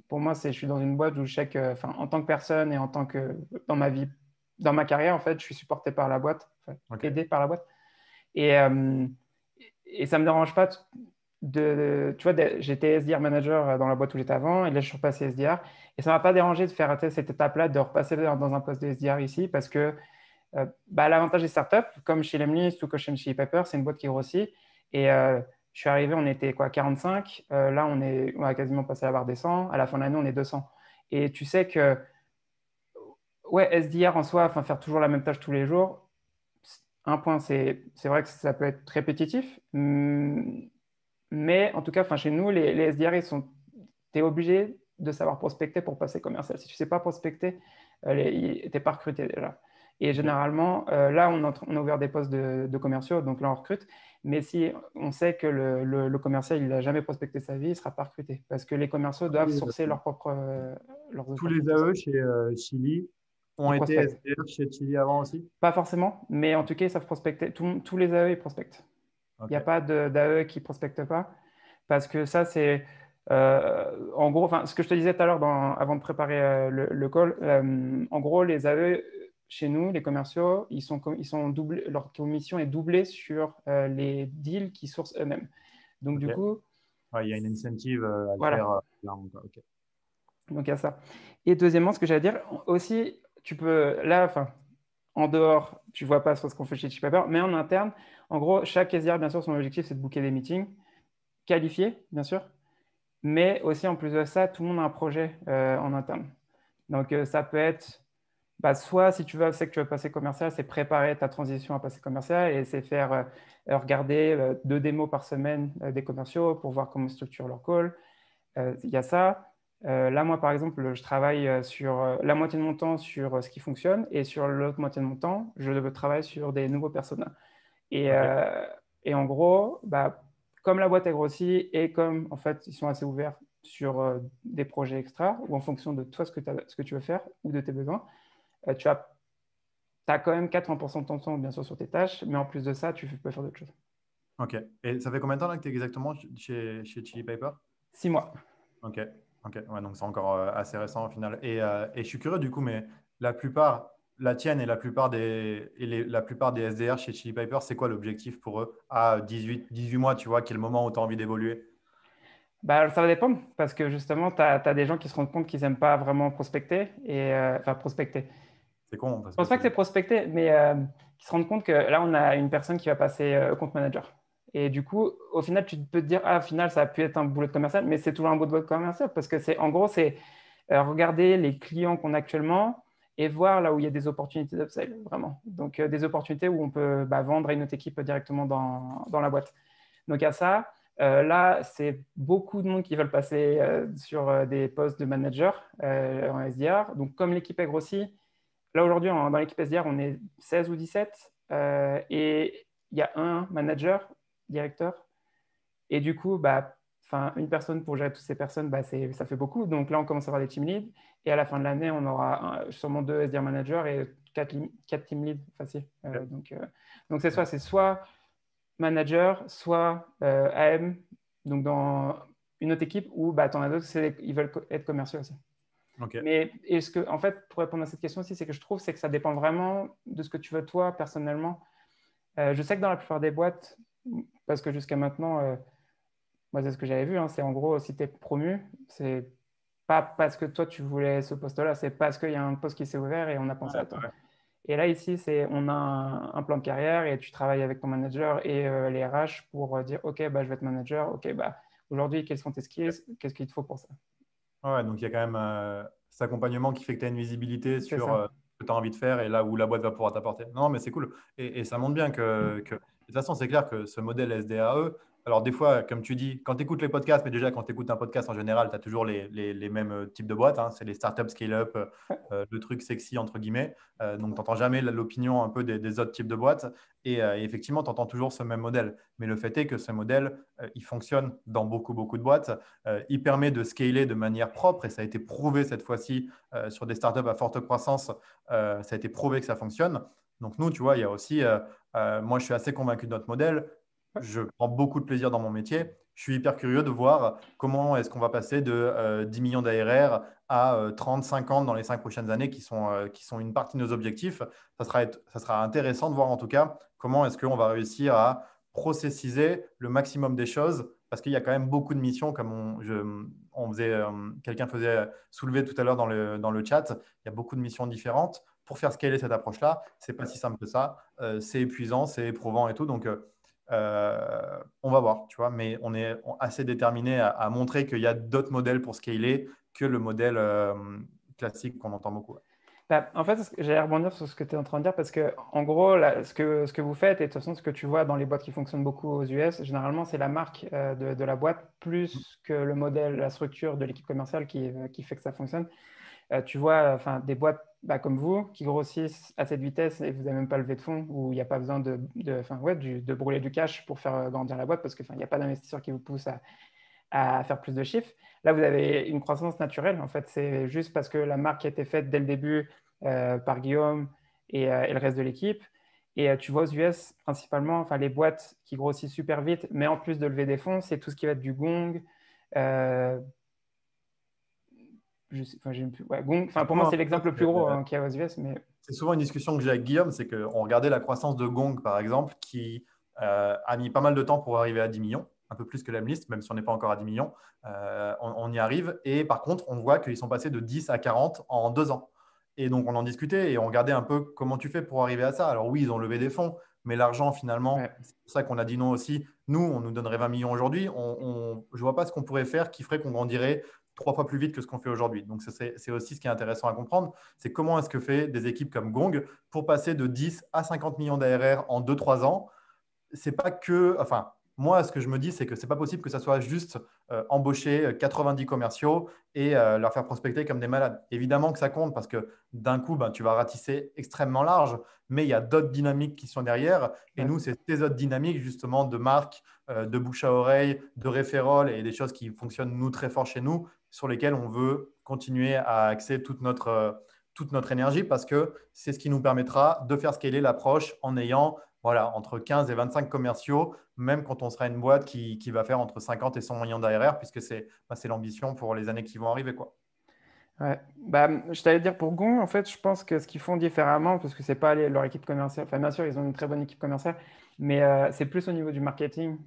pour moi, je suis dans une boîte où en tant que personne et en tant que dans ma vie, dans ma carrière, en fait, je suis supporté par la boîte, Ok. aidé par la boîte. Et ça me dérange pas tu vois, j'étais SDR manager dans la boîte où j'étais avant, et là, je suis repassé SDR. Et ça m'a pas dérangé de faire cette étape-là, de repasser dans un poste de SDR ici, parce que l'avantage des startups, comme chez Lemlist ou comme chez Pepper, c'est une boîte qui grossit. Et je suis arrivé, on était quoi, 45. Là, on a quasiment passé la barre des 100. À la fin de l'année, on est 200. Et tu sais que, ouais, SDR en soi, faire toujours la même tâche tous les jours, un point, c'est vrai que ça peut être répétitif, mais en tout cas, chez nous, les SDR, tu es obligé de savoir prospecter pour passer commercial. Si tu ne sais pas prospecter, tu n'es pas recruté déjà. Et Ok. généralement, là, on a ouvert des postes de commerciaux, donc là, on recrute. Mais si on sait que le commercial, il n'a jamais prospecté sa vie, il ne sera pas recruté. Parce que les commerciaux doivent sourcer leurs Tous les opportunités. AE chez Chili ont Ils été prospectent. SDR chez Chili avant aussi? Pas forcément, mais en tout cas, ils savent prospecter. Tous les AE, ils prospectent. Il n'y a Ok. pas d'AE qui ne prospecte pas. Parce que ça, c'est en gros, ce que je te disais tout à l'heure avant de préparer le call, en gros, les AE chez nous, les commerciaux, ils sont doublés, leur commission est doublée sur les deals qu'ils sourcent eux-mêmes. Donc, Ok. du coup, Ouais, il y a une incentive à le faire. voilà. Clairement, quoi. Ok. Donc, il y a ça. Et deuxièmement, ce que j'allais dire, aussi, tu peux, là, en dehors, tu vois pas sur ce qu'on fait chez Chipaper, mais en interne, en gros, chaque SDR, bien sûr, son objectif, c'est de booker des meetings qualifiés, bien sûr. Mais aussi, en plus de ça, tout le monde a un projet en interne. Donc, ça peut être, soit si tu veux, c'est que tu veux passer commercial, c'est préparer ta transition à passer commercial et c'est faire regarder 2 démos par semaine des commerciaux pour voir comment ils structurent leur call. Il y a ça. Là, moi, par exemple, je travaille sur la moitié de mon temps sur ce qui fonctionne et sur l'autre moitié de mon temps, je travaille sur des nouveaux personas. Et, Ok. euh, et en gros, comme la boîte a grossi et comme en fait ils sont assez ouverts sur des projets extra ou en fonction de toi ce que tu veux faire ou de tes besoins, tu as quand même 80% de ton temps bien sûr sur tes tâches, mais en plus de ça, tu peux faire d'autres choses. Ok. Et ça fait combien de temps là, que tu es exactement chez Chili Piper? 6 mois. Ok. Ok. Ouais, donc c'est encore assez récent au final. Et je suis curieux du coup, mais la plupart, la tienne et la plupart des SDR chez Chili Piper, c'est quoi l'objectif pour eux à 18 mois, tu vois, quel moment où tu as envie d'évoluer? Ça va dépendre parce que justement, tu as des gens qui se rendent compte qu'ils n'aiment pas vraiment prospecter prospecter. C'est con parce Je que pense pas c'est. que c'est prospecter, mais qui se rendent compte que là, on a une personne qui va passer compte manager. Et du coup, au final, tu peux te dire, au final, ça a pu être un boulot de commercial, mais c'est toujours un boulot de commercial parce que en gros, c'est regarder les clients qu'on a actuellement et voir là où il y a des opportunités d'upsell, vraiment. Donc, des opportunités où on peut vendre à une autre équipe directement dans la boîte. Donc, à ça, là, c'est beaucoup de monde qui veulent passer sur des postes de manager en SDR. Donc, comme l'équipe a grossi, là, aujourd'hui, dans l'équipe SDR, on est 16 ou 17 et il y a un manager, directeur. Et du coup, une personne pour gérer toutes ces personnes, ça fait beaucoup. Donc là, on commence à avoir des team leads. Et à la fin de l'année, on aura sûrement 2 SDR managers et 4 team leads facile. Ok. Donc c'est soit manager, soit AM, donc dans une autre équipe, ou tu en as d'autres, ils veulent être commerciaux aussi. Ok. Mais en fait, pour répondre à cette question aussi, c'est que je trouve c'est que ça dépend vraiment de ce que tu veux toi personnellement. Je sais que dans la plupart des boîtes, parce que jusqu'à maintenant, moi c'est ce que j'avais vu, hein, c'est en gros si tu es promu, c'est pas parce que toi tu voulais ce poste-là, c'est parce qu'il y a un poste qui s'est ouvert et on a pensé Ouais, à toi. ouais. Et là ici, on a un plan de carrière et tu travailles avec ton manager et les RH pour dire ok, je vais être manager, ok, aujourd'hui quels sont tes skills, qu'est-ce qu'il te faut pour ça. Ouais, donc il y a quand même cet accompagnement qui fait que tu as une visibilité C'est sur ça. ce que tu as envie de faire et là où la boîte va pouvoir t'apporter. Non, mais c'est cool. Et ça montre bien de toute façon, c'est clair que ce modèle SDAE, alors des fois, comme tu dis, quand tu écoutes les podcasts, mais déjà quand tu écoutes un podcast en général, tu as toujours les mêmes types de boîtes, hein. C'est les startups scale-up, le truc sexy, entre guillemets. Donc tu n'entends jamais l'opinion un peu des autres types de boîtes. Et effectivement, tu entends toujours ce même modèle. Mais le fait est que ce modèle, il fonctionne dans beaucoup, beaucoup de boîtes. Il permet de scaler de manière propre et ça a été prouvé cette fois-ci sur des startups à forte croissance. Ça a été prouvé que ça fonctionne. Donc nous, tu vois, il y a aussi, moi je suis assez convaincu de notre modèle. Je prends beaucoup de plaisir dans mon métier. Je suis hyper curieux de voir comment est-ce qu'on va passer de 10 millions d'ARR à 30, 50 dans les 5 prochaines années qui sont une partie de nos objectifs. Ça sera intéressant de voir en tout cas comment est-ce qu'on va réussir à processiser le maximum des choses parce qu'il y a quand même beaucoup de missions, comme quelqu'un faisait soulever tout à l'heure dans le chat. Il y a beaucoup de missions différentes. Pour faire scaler cette approche-là, c'est pas si simple que ça. C'est épuisant, c'est éprouvant et tout. Donc, on va voir, tu vois. Mais on est assez déterminé à montrer qu'il y a d'autres modèles pour scaler que le modèle classique qu'on entend beaucoup. Bah, en fait, j'allais rebondir sur ce que tu es en train de dire parce que, en gros, là, ce que vous faites, et de toute façon, ce que tu vois dans les boîtes qui fonctionnent beaucoup aux US, généralement, c'est la marque de la boîte plus que le modèle, la structure de l'équipe commerciale qui fait que ça fonctionne. Tu vois, enfin, des boîtes bah, comme vous qui grossissent à cette vitesse et vous n'avez même pas levé de fonds où il n'y a pas besoin enfin, ouais, de brûler du cash pour faire grandir la boîte parce qu'il n'y a pas d'investisseur qui vous pousse à faire plus de chiffres. Là, vous avez une croissance naturelle. En fait, c'est juste parce que la marque a été faite dès le début par Guillaume et le reste de l'équipe. Et tu vois aux US, principalement, enfin, les boîtes qui grossissent super vite, mais en plus de lever des fonds, c'est tout ce qui va être du Gong. euh, Gong. Enfin, pour moi, c'est l'exemple le plus gros qu'il y a aux US. Mais C'est souvent une discussion que j'ai avec Guillaume, c'est qu'on regardait la croissance de Gong, par exemple, qui a mis pas mal de temps pour arriver à 10 millions, un peu plus que l'Emlist, même si on n'est pas encore à 10 millions. On y arrive. Et par contre, on voit qu'ils sont passés de 10 à 40 en 2 ans. Et donc, on en discutait et on regardait un peu comment tu fais pour arriver à ça. Alors oui, ils ont levé des fonds, mais l'argent, finalement, ouais. c'est pour ça qu'on a dit non aussi. Nous, on nous donnerait 20 millions aujourd'hui. Je ne vois pas ce qu'on pourrait faire qui ferait qu'on grandirait 3 fois plus vite que ce qu'on fait aujourd'hui. Donc, c'est aussi ce qui est intéressant à comprendre, c'est comment est-ce que fait des équipes comme Gong pour passer de 10 à 50 millions d'ARR en 2-3 ans. C'est pas que, enfin, moi, ce que je me dis, c'est que c'est pas possible que ça soit juste embaucher 90 commerciaux et leur faire prospecter comme des malades. Évidemment que ça compte parce que d'un coup, ben, tu vas ratisser extrêmement large, mais il y a d'autres dynamiques qui sont derrière. Et Ouais. nous, c'est ces autres dynamiques justement de marque, de bouche à oreille, de référol et des choses qui fonctionnent nous très fort chez nous, sur lesquelles on veut continuer à axer toute notre énergie parce que c'est ce qui nous permettra de faire scaler l'approche en ayant voilà, entre 15 et 25 commerciaux, même quand on sera une boîte qui va faire entre 50 et 100 millions d'ARR, puisque c'est l'ambition pour les années qui vont arriver, quoi. Ouais. Bah, je t'allais dire pour Gong, en fait, je pense que ce qu'ils font différemment, parce que c'est pas leur équipe commerciale, enfin bien sûr, ils ont une très bonne équipe commerciale, mais c'est plus au niveau du marketing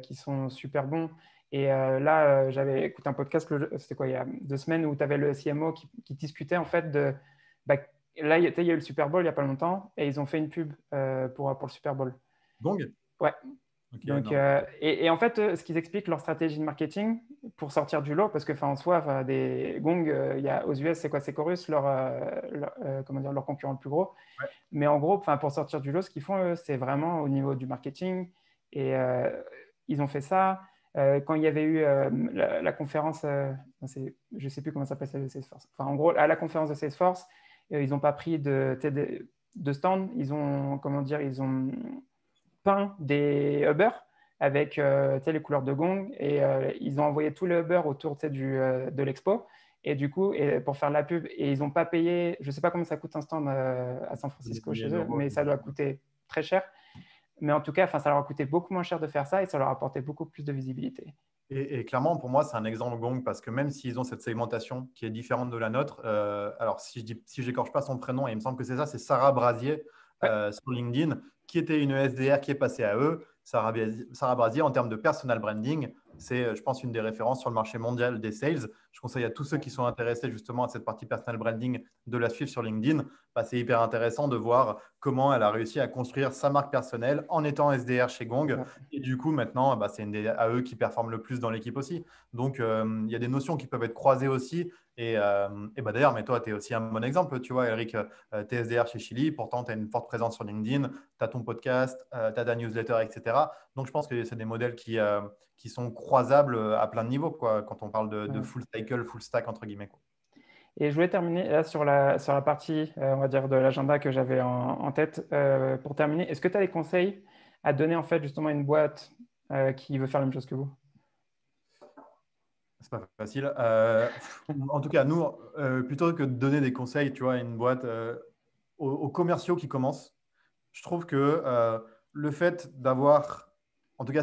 qui sont super bons. Et là, j'avais écouté un podcast, c'était quoi, il y a 2 semaines, où tu avais le CMO qui discutait en fait de. Bah, là, il y a eu le Super Bowl il n'y a pas longtemps, et ils ont fait une pub pour le Super Bowl. Gong. Ouais, Ok, donc, non. et en fait, ce qu'ils expliquent, leur stratégie de marketing pour sortir du lot, parce que en soi, des Gong, il y a, aux US, c'est quoi? C'est Chorus, comment dire, leur concurrent le plus gros. Ouais. Mais en gros, pour sortir du lot, ce qu'ils font, eux, c'est vraiment au niveau du marketing. Et ils ont fait ça. Quand il y avait eu la conférence, je ne sais plus comment ça s'appelle, Salesforce. Enfin, en gros, à la conférence de Salesforce, ils n'ont pas pris de stand. Ils ont, comment dire, ils ont peint des Uber avec les couleurs de Gong et ils ont envoyé tous les Uber autour de l'expo et du coup pour faire la pub et ils n'ont pas payé, je ne sais pas combien ça coûte un stand à San Des Francisco milliers chez eux, d'euros, mais ça doit j'imagine. coûter très cher. Mais en tout cas, ça leur a coûté beaucoup moins cher de faire ça et ça leur a apporté beaucoup plus de visibilité. Et clairement, pour moi, c'est un exemple Gong parce que même s'ils ont cette segmentation qui est différente de la nôtre, alors si je n'écorche pas son prénom, et il me semble que c'est ça, c'est Sarah Brasier Ouais, sur LinkedIn, qui était une SDR qui est passée à eux. Sarah Brasier, en termes de personal branding, c'est, je pense, une des références sur le marché mondial des sales. Je conseille à tous ceux qui sont intéressés justement à cette partie personal branding de la suivre sur LinkedIn. Bah, c'est hyper intéressant de voir comment elle a réussi à construire sa marque personnelle en étant SDR chez c'est Gong. ça. Et du coup, maintenant, bah, c'est une des AE qui performe le plus dans l'équipe aussi. Donc, il y a des notions qui peuvent être croisées aussi. Et bah, d'ailleurs, mais toi, tu es aussi un bon exemple. Tu vois, Eric, tu es SDR chez Chili. Pourtant, tu as une forte présence sur LinkedIn. Tu as ton podcast, tu as ta newsletter, etc. Donc, je pense que c'est des modèles qui sont croisables à plein de niveaux, quoi, quand on parle de Ouais. full cycle, full stack, entre guillemets, quoi. Et je voulais terminer là sur la partie, on va dire, de l'agenda que j'avais en tête. Pour terminer, est-ce que tu as des conseils à donner en fait justement à une boîte qui veut faire la même chose que vous? C'est pas facile. En tout cas, nous, plutôt que de donner des conseils, tu vois, à une boîte, aux commerciaux qui commencent, je trouve que le fait d'avoir, en tout cas,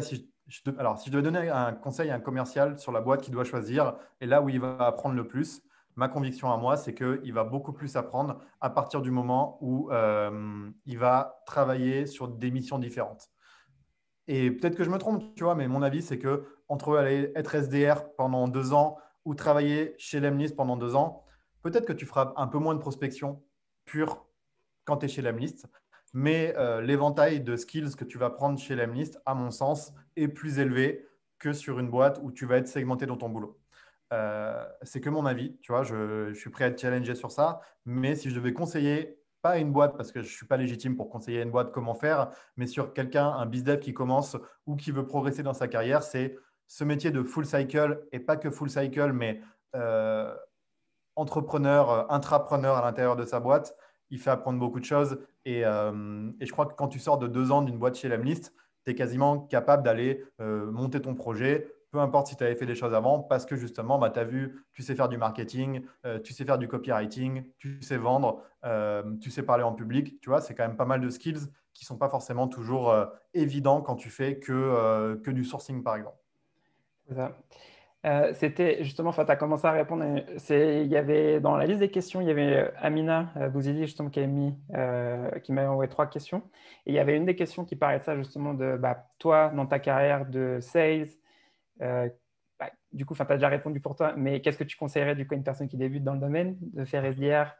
alors, si je devais donner un conseil à un commercial sur la boîte qu'il doit choisir et là où il va apprendre le plus, ma conviction à moi, c'est qu'il va beaucoup plus apprendre à partir du moment où il va travailler sur des missions différentes. Et peut-être que je me trompe, tu vois, mais mon avis, c'est que entre aller être SDR pendant 2 ans ou travailler chez Lemlist pendant 2 ans, peut-être que tu feras un peu moins de prospection pure quand tu es chez Lemlist. Mais l'éventail de skills que tu vas prendre chez Lemlist, à mon sens, est plus élevé que sur une boîte où tu vas être segmenté dans ton boulot. c'est que mon avis, tu vois, je suis prêt à être challengé sur ça, mais si je devais conseiller, pas à une boîte, parce que je ne suis pas légitime pour conseiller à une boîte comment faire, mais sur quelqu'un, un bizdev qui commence ou qui veut progresser dans sa carrière, c'est ce métier de full cycle, et pas que full cycle, mais euh, entrepreneur, intrapreneur à l'intérieur de sa boîte. Il fait apprendre beaucoup de choses. Et je crois que quand tu sors de 2 ans d'une boîte chez Lemlist, tu es quasiment capable d'aller monter ton projet, peu importe si tu avais fait des choses avant, parce que justement, bah, tu as vu, tu sais faire du marketing, tu sais faire du copywriting, tu sais vendre, tu sais parler en public. Tu vois, c'est quand même pas mal de skills qui ne sont pas forcément toujours évidents quand tu fais que du sourcing, par exemple. C'est ça. C'était justement, enfin, tu as commencé à répondre. Il y avait dans la liste des questions, il y avait Amina Bouzili justement qui m'avait envoyé 3 questions. Et il y avait une des questions qui parlait de ça justement de bah, toi dans ta carrière de sales. Du coup, tu as déjà répondu pour toi, mais qu'est-ce que tu conseillerais du coup à une personne qui débute dans le domaine de faire SDR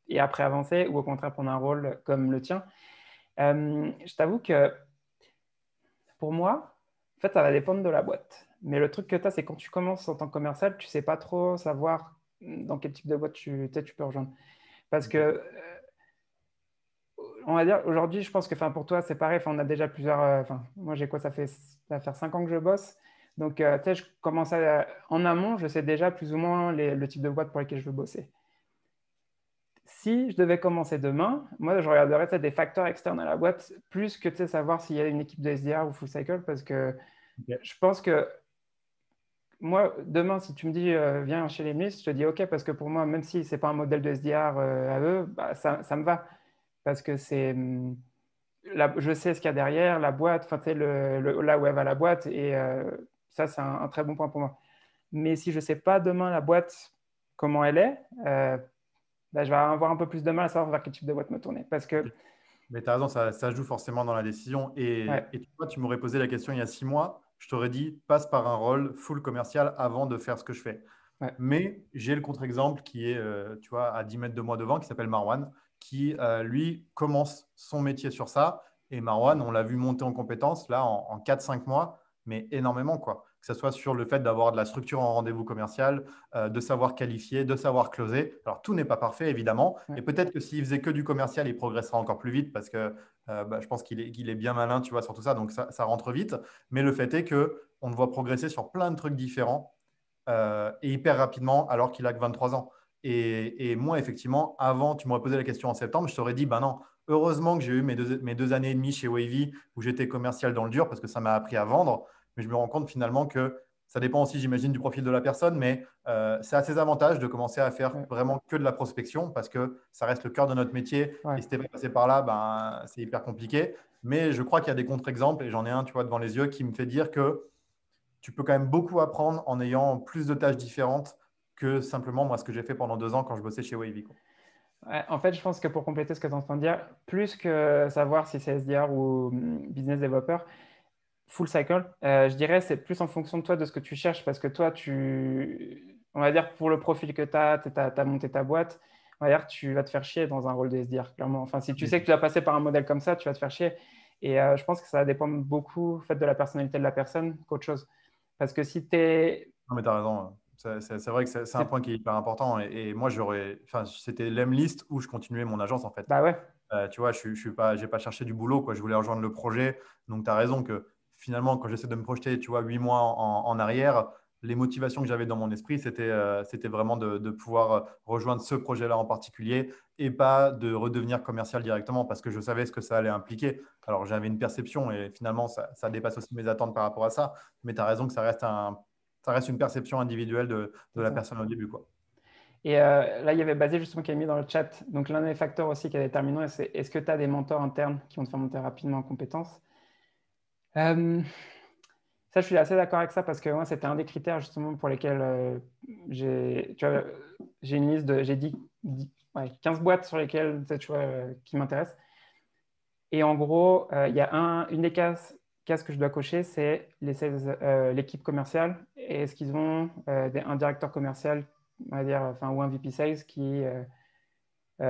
et après avancer ou au contraire prendre un rôle comme le tien? Je t'avoue que pour moi, en fait, ça va dépendre de la boîte. Mais le truc que tu as, c'est quand tu commences en tant que commercial, tu ne sais pas trop savoir dans quel type de boîte tu peux rejoindre. Parce Ok. que, on va dire, aujourd'hui, je pense que pour toi, c'est pareil. On a déjà plusieurs. Moi, j'ai quoi? Ça va faire 5 ans que je bosse. Donc, tu sais, je commence en amont, je sais déjà plus ou moins le type de boîte pour lesquelles je veux bosser. Si je devais commencer demain, moi, je regarderais des facteurs externes à la boîte, plus que savoir s'il y a une équipe de SDR ou full cycle, parce que Ok. je pense que moi, demain, si tu me dis viens chez les ministres, je te dis OK, parce que pour moi, même si ce n'est pas un modèle de SDR à eux, bah, ça me va. Parce que je sais ce qu'il y a derrière, la boîte, enfin, tu sais, là où elle va la boîte, et ça, c'est un très bon point pour moi. Mais si je ne sais pas demain la boîte, comment elle est, bah, je vais avoir un peu plus de mal à savoir vers quel type de boîte me tourner. Parce que, Mais tu as raison, ça joue forcément dans la décision. ouais, Et tu vois, tu m'aurais posé la question il y a 6 mois, je t'aurais dit, passe par un rôle full commercial avant de faire ce que je fais. ouais, Mais j'ai le contre-exemple qui est, tu vois, à 10 mètres de moi devant, qui s'appelle Marwan, qui, lui, commence son métier sur ça. Et Marwan, on l'a vu monter en compétences, là, en 4-5 mois, mais énormément, quoi. Que ce soit sur le fait d'avoir de la structure en rendez-vous commercial, de savoir qualifier, de savoir closer. Alors, tout n'est pas parfait, évidemment. ouais, Et peut-être que s'il faisait que du commercial, il progressera encore plus vite parce que bah, je pense qu'il est bien malin, tu vois, sur tout ça. Donc, ça rentre vite. Mais le fait est qu'on le voit progresser sur plein de trucs différents et hyper rapidement alors qu'il a que 23 ans. Et moi, effectivement, avant, tu m'aurais posé la question en septembre, je t'aurais dit, ben non, heureusement que j'ai eu mes deux années et demie chez Wavy où j'étais commercial dans le dur parce que ça m'a appris à vendre. Mais je me rends compte finalement que ça dépend aussi, j'imagine, du profil de la personne, mais ça a ses avantages de commencer à faire ouais, vraiment que de la prospection parce que ça reste le cœur de notre métier. ouais. Et si tu pas passé par là, ben, c'est hyper compliqué. Mais je crois qu'il y a des contre-exemples et j'en ai un, tu vois, devant les yeux qui me fait dire que tu peux quand même beaucoup apprendre en ayant plus de tâches différentes que simplement moi ce que j'ai fait pendant 2 ans quand je bossais chez Wavy, quoi. Ouais, en fait, je pense que pour compléter ce que tu es en train de dire, plus que savoir si c'est SDR ou business developer, full cycle, je dirais c'est plus en fonction de toi, de ce que tu cherches, parce que toi, on va dire pour le profil que tu as monté ta boîte, on va dire tu vas te faire chier dans un rôle de SDR, clairement. Enfin, si tu Mais sais que c'est tu vas sûr. passer par un modèle comme ça, tu vas te faire chier. Et je pense que ça va dépendre beaucoup en fait, de la personnalité de la personne qu'autre chose. Parce que si tu es... Non, mais tu as raison. C'est vrai que c'est un point qui est hyper important. Et moi, enfin, c'était l'Emlist où je continuais mon agence, en fait. Bah ouais, Tu vois, je suis pas, j'ai pas cherché du boulot, quoi. Je voulais rejoindre le projet. Donc, tu as raison que finalement, quand j'essaie de me projeter, tu vois, 8 mois en arrière, les motivations que j'avais dans mon esprit, c'était vraiment de pouvoir rejoindre ce projet-là en particulier et pas de redevenir commercial directement parce que je savais ce que ça allait impliquer. Alors, j'avais une perception et finalement, ça dépasse aussi mes attentes par rapport à ça. Mais tu as raison que ça reste une perception individuelle de c'est la ça. personne au début, quoi. Et là, il y avait Basile justement qui a mis dans le chat. Donc, l'un des facteurs aussi qui est déterminant, c'est est-ce que tu as des mentors internes qui vont te faire monter rapidement en compétences? Euh, Ça, je suis assez d'accord avec ça parce que moi, c'était un des critères justement pour lesquels j'ai une liste j'ai dit, ouais, 15 boîtes sur lesquelles tu vois, qui m'intéressent. Et en gros, il y a une des cases que je dois cocher, c'est l'équipe commerciale. Et est-ce qu'ils ont un directeur commercial, on va dire, enfin, ou un VP Sales qui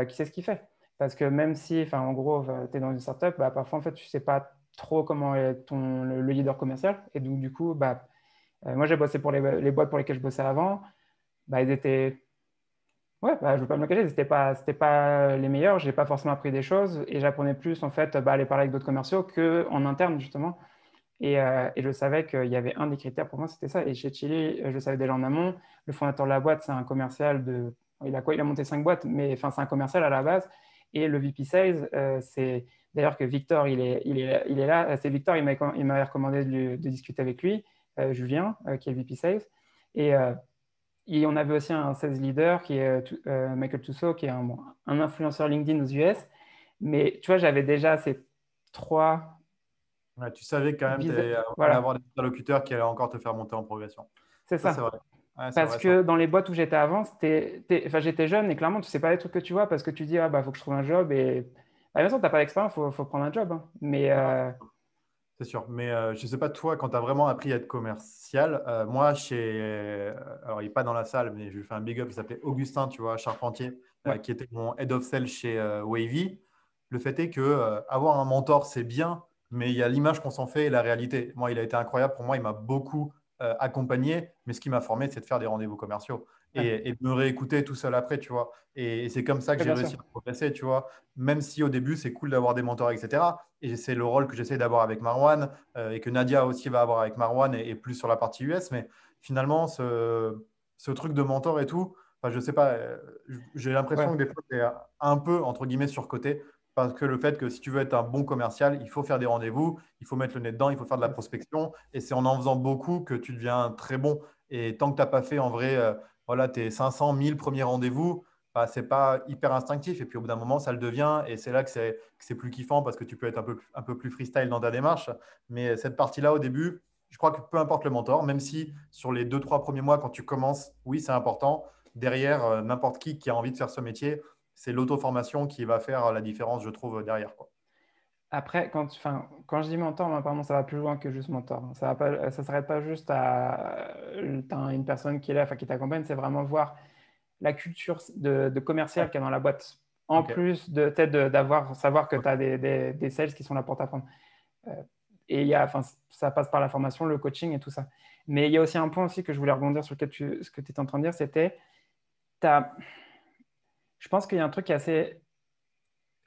sait ce qu'il fait? Parce que même si, enfin, en gros, tu es dans une startup, bah, parfois, en fait, tu ne sais pas trop comment est le leader commercial. Et donc, du coup, bah, moi, j'ai bossé pour les boîtes pour lesquelles je bossais avant. bah, ils étaient. Ouais, bah, je ne veux pas me le cacher, c'était pas les meilleurs. Je n'ai pas forcément appris des choses et j'apprenais plus en fait bah, à aller parler avec d'autres commerciaux qu'en interne justement. Et je savais qu'il y avait un des critères pour moi, c'était ça. Et chez Chili, je le savais déjà en amont. Le fondateur de la boîte, c'est un commercial de. Il a quoi? Il a monté 5 boîtes, mais enfin, c'est un commercial à la base. Et le VP Sales, c'est d'ailleurs que Victor, il est là. C'est Victor, il m'avait recommandé de discuter avec lui, Julien, qui est le VP Sales. Et, euh, et on avait aussi un sales leader qui est Michael Tusso, qui est un influenceur LinkedIn aux US. Mais tu vois, j'avais déjà ces trois Ouais, tu savais quand même visages. allais Voilà, avoir des interlocuteurs qui allaient encore te faire monter en progression. c'est Ça, c'est ça. vrai. Ouais, c'est Parce vrai, ça. que dans les boîtes où j'étais avant, enfin, j'étais jeune et clairement, tu ne sais pas les trucs que tu vois parce que tu dis, ah bah, faut que je trouve un job. Et bah, bien sûr, tu n'as pas d'expérience, faut prendre un job, hein. Mais Non, c'est sûr. Mais je ne sais pas, toi, quand tu as vraiment appris à être commercial, moi, alors il n'est pas dans la salle, mais je lui fais un big up, il s'appelait Augustin, tu vois, Charpentier, ouais, qui était mon head of sales chez Wavy. Le fait est que avoir un mentor, c'est bien, mais il y a l'image qu'on s'en fait et la réalité. Moi, il a été incroyable. Pour moi, il m'a beaucoup accompagné, mais ce qui m'a formé, c'est de faire des rendez-vous commerciaux ouais, et de me réécouter tout seul après, tu vois. Et c'est comme ça que ouais, j'ai bien sûr. réussi à progresser, tu vois. Même si au début, c'est cool d'avoir des mentors, etc. Et c'est le rôle que j'essaie d'avoir avec Marwan et que Nadia aussi va avoir avec Marwan et plus sur la partie US. Mais finalement, ce truc de mentor et tout, enfin, je sais pas, j'ai l'impression Ouais, que des fois, c'est un peu, entre guillemets, surcoté. Parce que le fait que si tu veux être un bon commercial, il faut faire des rendez-vous, il faut mettre le nez dedans, il faut faire de la prospection. Et c'est en faisant beaucoup que tu deviens très bon. Et tant que tu n'as pas fait en vrai voilà, tes 500, 1000 premiers rendez-vous, bah, ce n'est pas hyper instinctif. Et puis au bout d'un moment, ça le devient. Et c'est là que c'est plus kiffant parce que tu peux être un peu plus freestyle dans ta démarche. Mais cette partie-là, au début, je crois que peu importe le mentor, même si sur les 2, 3 premiers mois, quand tu commences, oui, c'est important. Derrière, n'importe qui a envie de faire ce métier, c'est l'auto-formation qui va faire la différence, je trouve, derrière, quoi. après, enfin, quand je dis mentor, moi, apparemment, ça va plus loin que juste mentor, hein. Ça va pas, ça s'arrête pas juste à t'as une personne qui est là, enfin, qui t'accompagne, c'est vraiment voir la culture de Ouais. commercial qu'il y a dans la boîte. En Ok. plus de peut-être savoir que tu as des sales qui sont là pour t'apprendre. Euh, et enfin, ça passe par la formation, le coaching et tout ça. Mais il y a aussi un point aussi que je voulais rebondir sur ce que tu étais en train de dire, c'était, je pense qu'il y a un truc qui est assez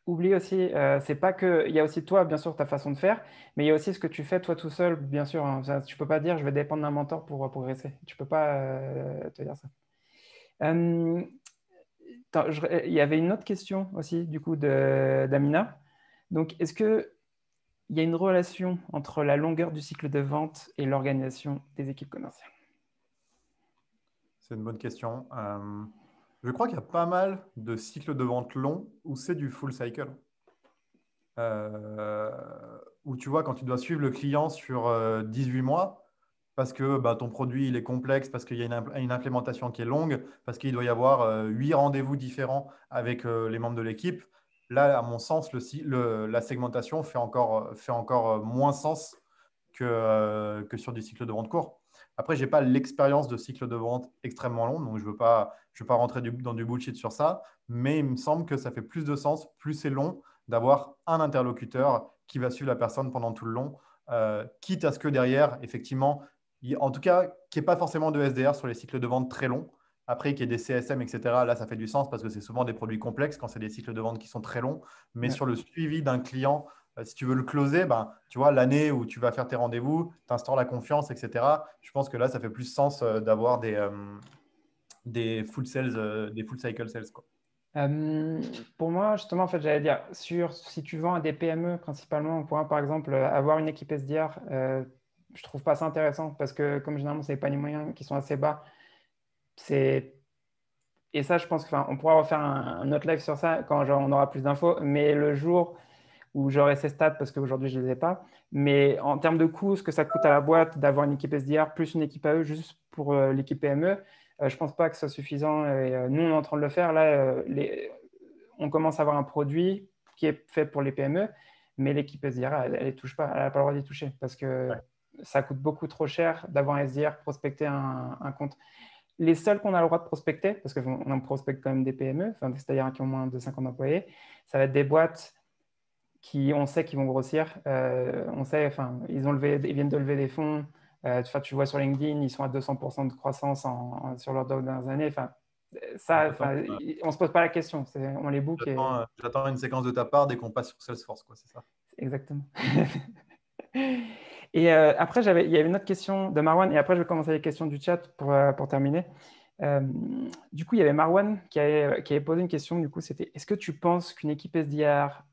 oublié aussi, c'est pas que, il y a aussi toi, bien sûr, ta façon de faire, mais il y a aussi ce que tu fais toi tout seul, bien sûr, hein. Tu peux pas dire je vais dépendre d'un mentor pour progresser. Tu peux pas te dire ça. Euh, Attends, il y avait une autre question aussi, du coup, d'Amina. Donc, est-ce qu'il y a une relation entre la longueur du cycle de vente et l'organisation des équipes commerciales? C'est une bonne question. Je crois qu'il y a pas mal de cycles de vente longs où c'est du full cycle. Euh, Où tu vois, quand tu dois suivre le client sur 18 mois, parce que bah, ton produit il est complexe, parce qu'il y a une implémentation qui est longue, parce qu'il doit y avoir 8 rendez-vous différents avec les membres de l'équipe. Là, à mon sens, la segmentation fait encore moins sens que sur du cycle de vente court. Après, je n'ai pas l'expérience de cycle de vente extrêmement long, donc je veux pas rentrer dans du bullshit sur ça, mais il me semble que ça fait plus de sens, plus c'est long, d'avoir un interlocuteur qui va suivre la personne pendant tout le long, quitte à ce que derrière, effectivement, en tout cas, qu'il n'y ait pas forcément de SDR sur les cycles de vente très longs. Après, qu'il y ait des CSM, etc., là, ça fait du sens parce que c'est souvent des produits complexes quand c'est des cycles de vente qui sont très longs. Mais Ouais. sur le suivi d'un client, si tu veux le closer, ben, tu vois, l'année où tu vas faire tes rendez-vous, tu instaures la confiance, etc. Je pense que là, ça fait plus sens d'avoir des full sales, des full cycle sales, quoi. Euh, pour moi, justement, en fait, j'allais dire, si tu vends à des PME principalement, on pourra par exemple avoir une équipe SDR, je trouve pas ça intéressant parce que comme généralement, c'est pas les moyens qui sont assez bas. C'est Et ça, je pense qu'on pourra refaire un autre live sur ça quand on aura plus d'infos. Mais le jour où j'aurai ces stats, parce qu'aujourd'hui, je ne les ai pas, mais en termes de coûts, ce que ça coûte à la boîte d'avoir une équipe SDR plus une équipe AE juste pour l'équipe PME, je ne pense pas que ce soit suffisant. Et, nous, on est en train de le faire. Là, on commence à avoir un produit qui est fait pour les PME, mais l'équipe SDR, elle ne touche pas, elle n'a pas le droit d'y toucher parce que Ouais. ça coûte beaucoup trop cher d'avoir un SDR prospecter un compte. Les seuls qu'on a le droit de prospecter, parce qu'on prospecte quand même des PME, enfin, c'est-à-dire qui ont moins de 50 employés, ça va être des boîtes on sait qu'ils vont grossir. On sait, enfin, ils viennent de lever des fonds. Enfin, tu vois sur LinkedIn, ils sont à 200% de croissance sur leurs 2 dernières années. Enfin, ça, enfin, on ne se pose pas la question. On les book et J'attends une séquence de ta part dès qu'on passe sur Salesforce, quoi, c'est ça. exactement. Et après, il y avait une autre question de Marwan, et après, je vais commencer les questions du chat pour terminer. Du coup, il y avait Marwan qui avait posé une question. Du coup, c'était est-ce que tu penses qu'une équipe SDR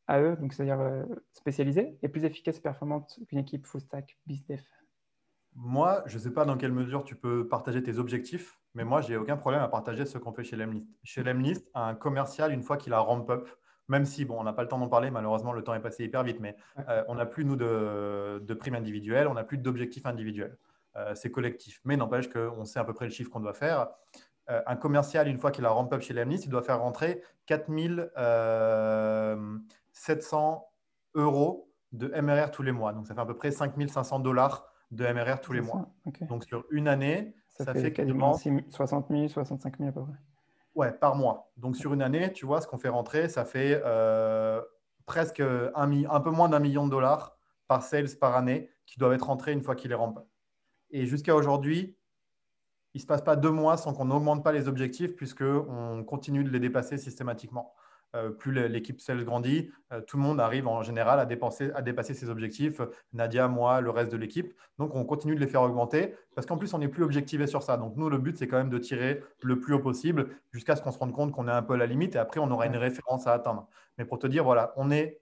AE, donc c'est-à-dire spécialisée, est plus efficace et performante qu'une équipe full stack BizDev? Moi, je ne sais pas dans quelle mesure tu peux partager tes objectifs, mais moi, j'ai aucun problème à partager ce qu'on fait chez Lemlist. Chez Lemlist, un commercial, une fois qu'il a ramp up, même si, bon, on n'a pas le temps d'en parler, malheureusement, le temps est passé hyper vite, mais on n'a plus, nous, de primes individuelles, on n'a plus d'objectifs individuels. C'est collectif. Mais n'empêche qu'on sait à peu près le chiffre qu'on doit faire. Un commercial, une fois qu'il a ramp up chez Lemlist, il doit faire rentrer 4 700 euros de MRR tous les mois. Donc, ça fait à peu près 5 500 $ de MRR tous les C'est ça? mois. Ok. Donc, sur une année, Ça ça fait fait quasiment quasiment 60 000, 65 000 à peu près. ouais, par mois. Donc, sur une année, tu vois, ce qu'on fait rentrer, ça fait presque un peu moins d'1 million de $ par sales par année qui doivent être rentrés une fois qu'il est ramp. Et jusqu'à aujourd'hui, il ne se passe pas 2 mois sans qu'on n'augmente pas les objectifs puisqu'on continue de les dépasser systématiquement. Plus l'équipe sales grandit, tout le monde arrive en général à dépasser ses objectifs. Nadia, moi, le reste de l'équipe. Donc, on continue de les faire augmenter parce qu'en plus, on n'est plus objectivé sur ça. Donc, nous, le but, c'est quand même de tirer le plus haut possible jusqu'à ce qu'on se rende compte qu'on est un peu à la limite et après, on aura une référence à atteindre. Mais pour te dire, voilà, on n'est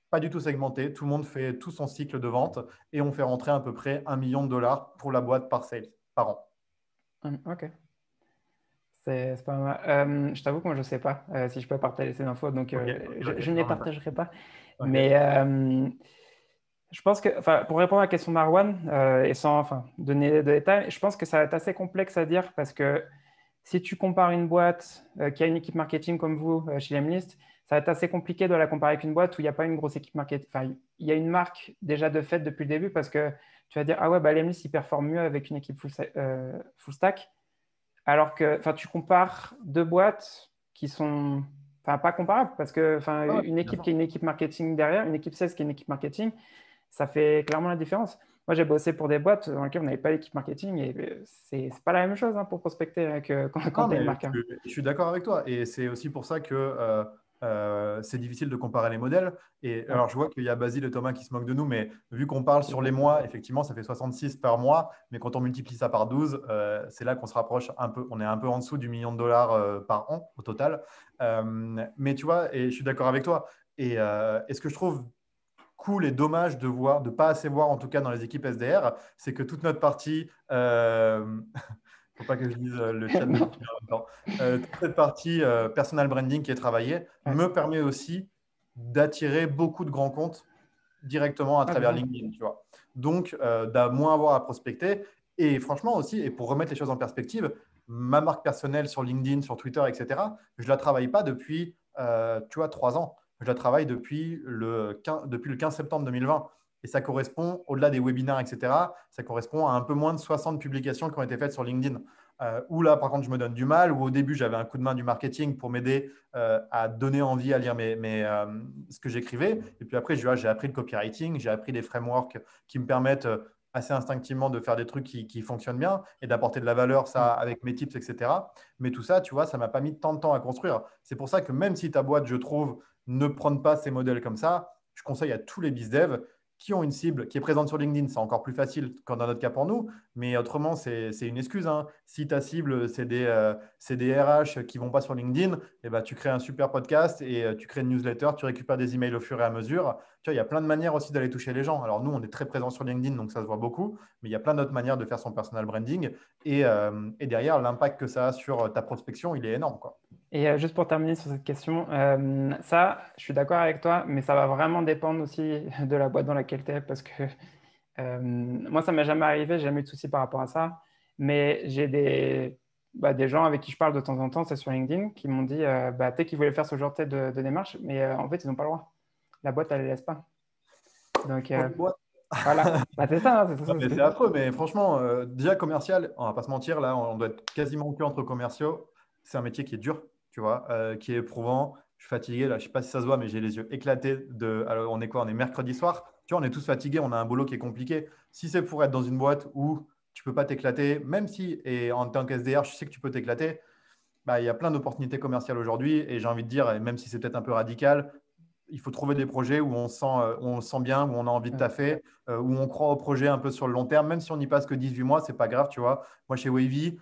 pas du tout segmenté. Tout le monde fait tout son cycle de vente et on fait rentrer à peu près 1 million de $ pour la boîte par sales, par an. Ok. C'est pas mal. Je t'avoue que moi, je ne sais pas si je peux partager ces infos, donc Ok, je ne les non, mais partagerai pas. ok. Mais je pense que, enfin, pour répondre à la question de Marwan, et sans donner de détails, je pense que ça va être assez complexe à dire parce que si tu compares une boîte qui a une équipe marketing comme vous chez Lemlist, ça va être assez compliqué de la comparer avec une boîte où il n'y a pas une grosse équipe marketing. Enfin, il y a une marque déjà de fait depuis le début parce que tu vas dire, ah ouais, bah, Lemlist, il performe mieux avec une équipe full stack. Alors que tu compares deux boîtes qui sont pas comparables parce que Ah ouais, une bien équipe sûr. qui a une équipe marketing derrière, une équipe sales qui a une équipe marketing, ça fait clairement la différence. Moi, j'ai bossé pour des boîtes dans lesquelles on n'avait pas d'équipe marketing et c'est pas la même chose pour prospecter que quand Non, tu as une mais marque. je suis d'accord avec toi. Et c'est aussi pour ça que c'est difficile de comparer les modèles. Et Ouais. alors, je vois qu'il y a Basile et Thomas qui se moquent de nous, mais vu qu'on parle sur les mois, effectivement, ça fait 66 par mois. Mais quand on multiplie ça par 12, c'est là qu'on se rapproche un peu. On est un peu en dessous du million de $ par an au total. Mais tu vois, et je suis d'accord avec toi. Et ce que je trouve cool et dommage de voir, de pas assez voir en tout cas dans les équipes SDR, c'est que toute notre partie, faut pas que je dise le chat de Non. Booking en même temps, toute cette partie personal branding qui est travaillée Ouais. me permet aussi d'attirer beaucoup de grands comptes directement à Ah, c'est travers ça. LinkedIn, tu vois. Donc, d'à moins avoir à prospecter. Et franchement aussi, et pour remettre les choses en perspective, ma marque personnelle sur LinkedIn, sur Twitter, etc., je ne la travaille pas depuis, tu vois, 3 ans. Je la travaille depuis le 15 septembre 2020. Et ça correspond, au-delà des webinaires, etc., ça correspond à un peu moins de 60 publications qui ont été faites sur LinkedIn. Où là, par contre, je me donne du mal, où au début, j'avais un coup de main du marketing pour m'aider à donner envie à lire ce que j'écrivais. Et puis après, j'ai appris le copywriting, j'ai appris des frameworks qui me permettent assez instinctivement de faire des trucs qui fonctionnent bien et d'apporter de la valeur, ça, avec mes tips, etc. Mais tout ça, tu vois, ça ne m'a pas mis tant de temps à construire. C'est pour ça que même si ta boîte, je trouve, ne prenne pas ces modèles comme ça, je conseille à tous les BizDev qui ont une cible qui est présente sur LinkedIn. C'est encore plus facile qu'en dans notre cas pour nous, mais autrement, c'est une excuse. Hein. Si ta cible, c'est des RH qui ne vont pas sur LinkedIn, eh ben, tu crées un super podcast et tu crées une newsletter, tu récupères des emails au fur et à mesure. Tu vois, il y a plein de manières aussi d'aller toucher les gens. Alors nous, on est très présent sur LinkedIn, donc ça se voit beaucoup, mais il y a plein d'autres manières de faire son personal branding. Et derrière, l'impact que ça a sur ta prospection, il est énorme, quoi. Et juste pour terminer sur cette question, ça, je suis d'accord avec toi, mais ça va vraiment dépendre aussi de la boîte dans laquelle tu es parce que moi, ça ne m'est jamais arrivé, j'ai jamais eu de soucis par rapport à ça, mais j'ai des gens avec qui je parle de temps en temps, c'est sur LinkedIn, qui m'ont dit peut-être qu'ils voulaient faire ce genre de démarche, mais en fait, ils n'ont pas le droit. La boîte, elle ne les laisse pas. Donc, Pour les boîtes. voilà. C'est ça, hein, c'est Non, ça. mais c'est affreux, mais franchement, déjà commercial, on va pas se mentir, là, on doit être quasiment que entre commerciaux. C'est un métier qui est dur, tu vois, qui est éprouvant. Je suis fatigué, là, je sais pas si ça se voit, mais j'ai les yeux éclatés Alors, on est quoi? On est mercredi soir. tu vois, on est tous fatigués, on a un boulot qui est compliqué. Si c'est pour être dans une boîte où tu ne peux pas t'éclater, même si, et en tant qu'SDR, je sais que tu peux t'éclater, bah, il y a plein d'opportunités commerciales aujourd'hui. Et j'ai envie de dire, et même si c'est peut-être un peu radical, il faut trouver des projets où on se sent bien, où on a envie de taffer, où on croit au projet un peu sur le long terme. Même si on n'y passe que 18 mois, c'est pas grave, tu vois. Moi, chez Wavy,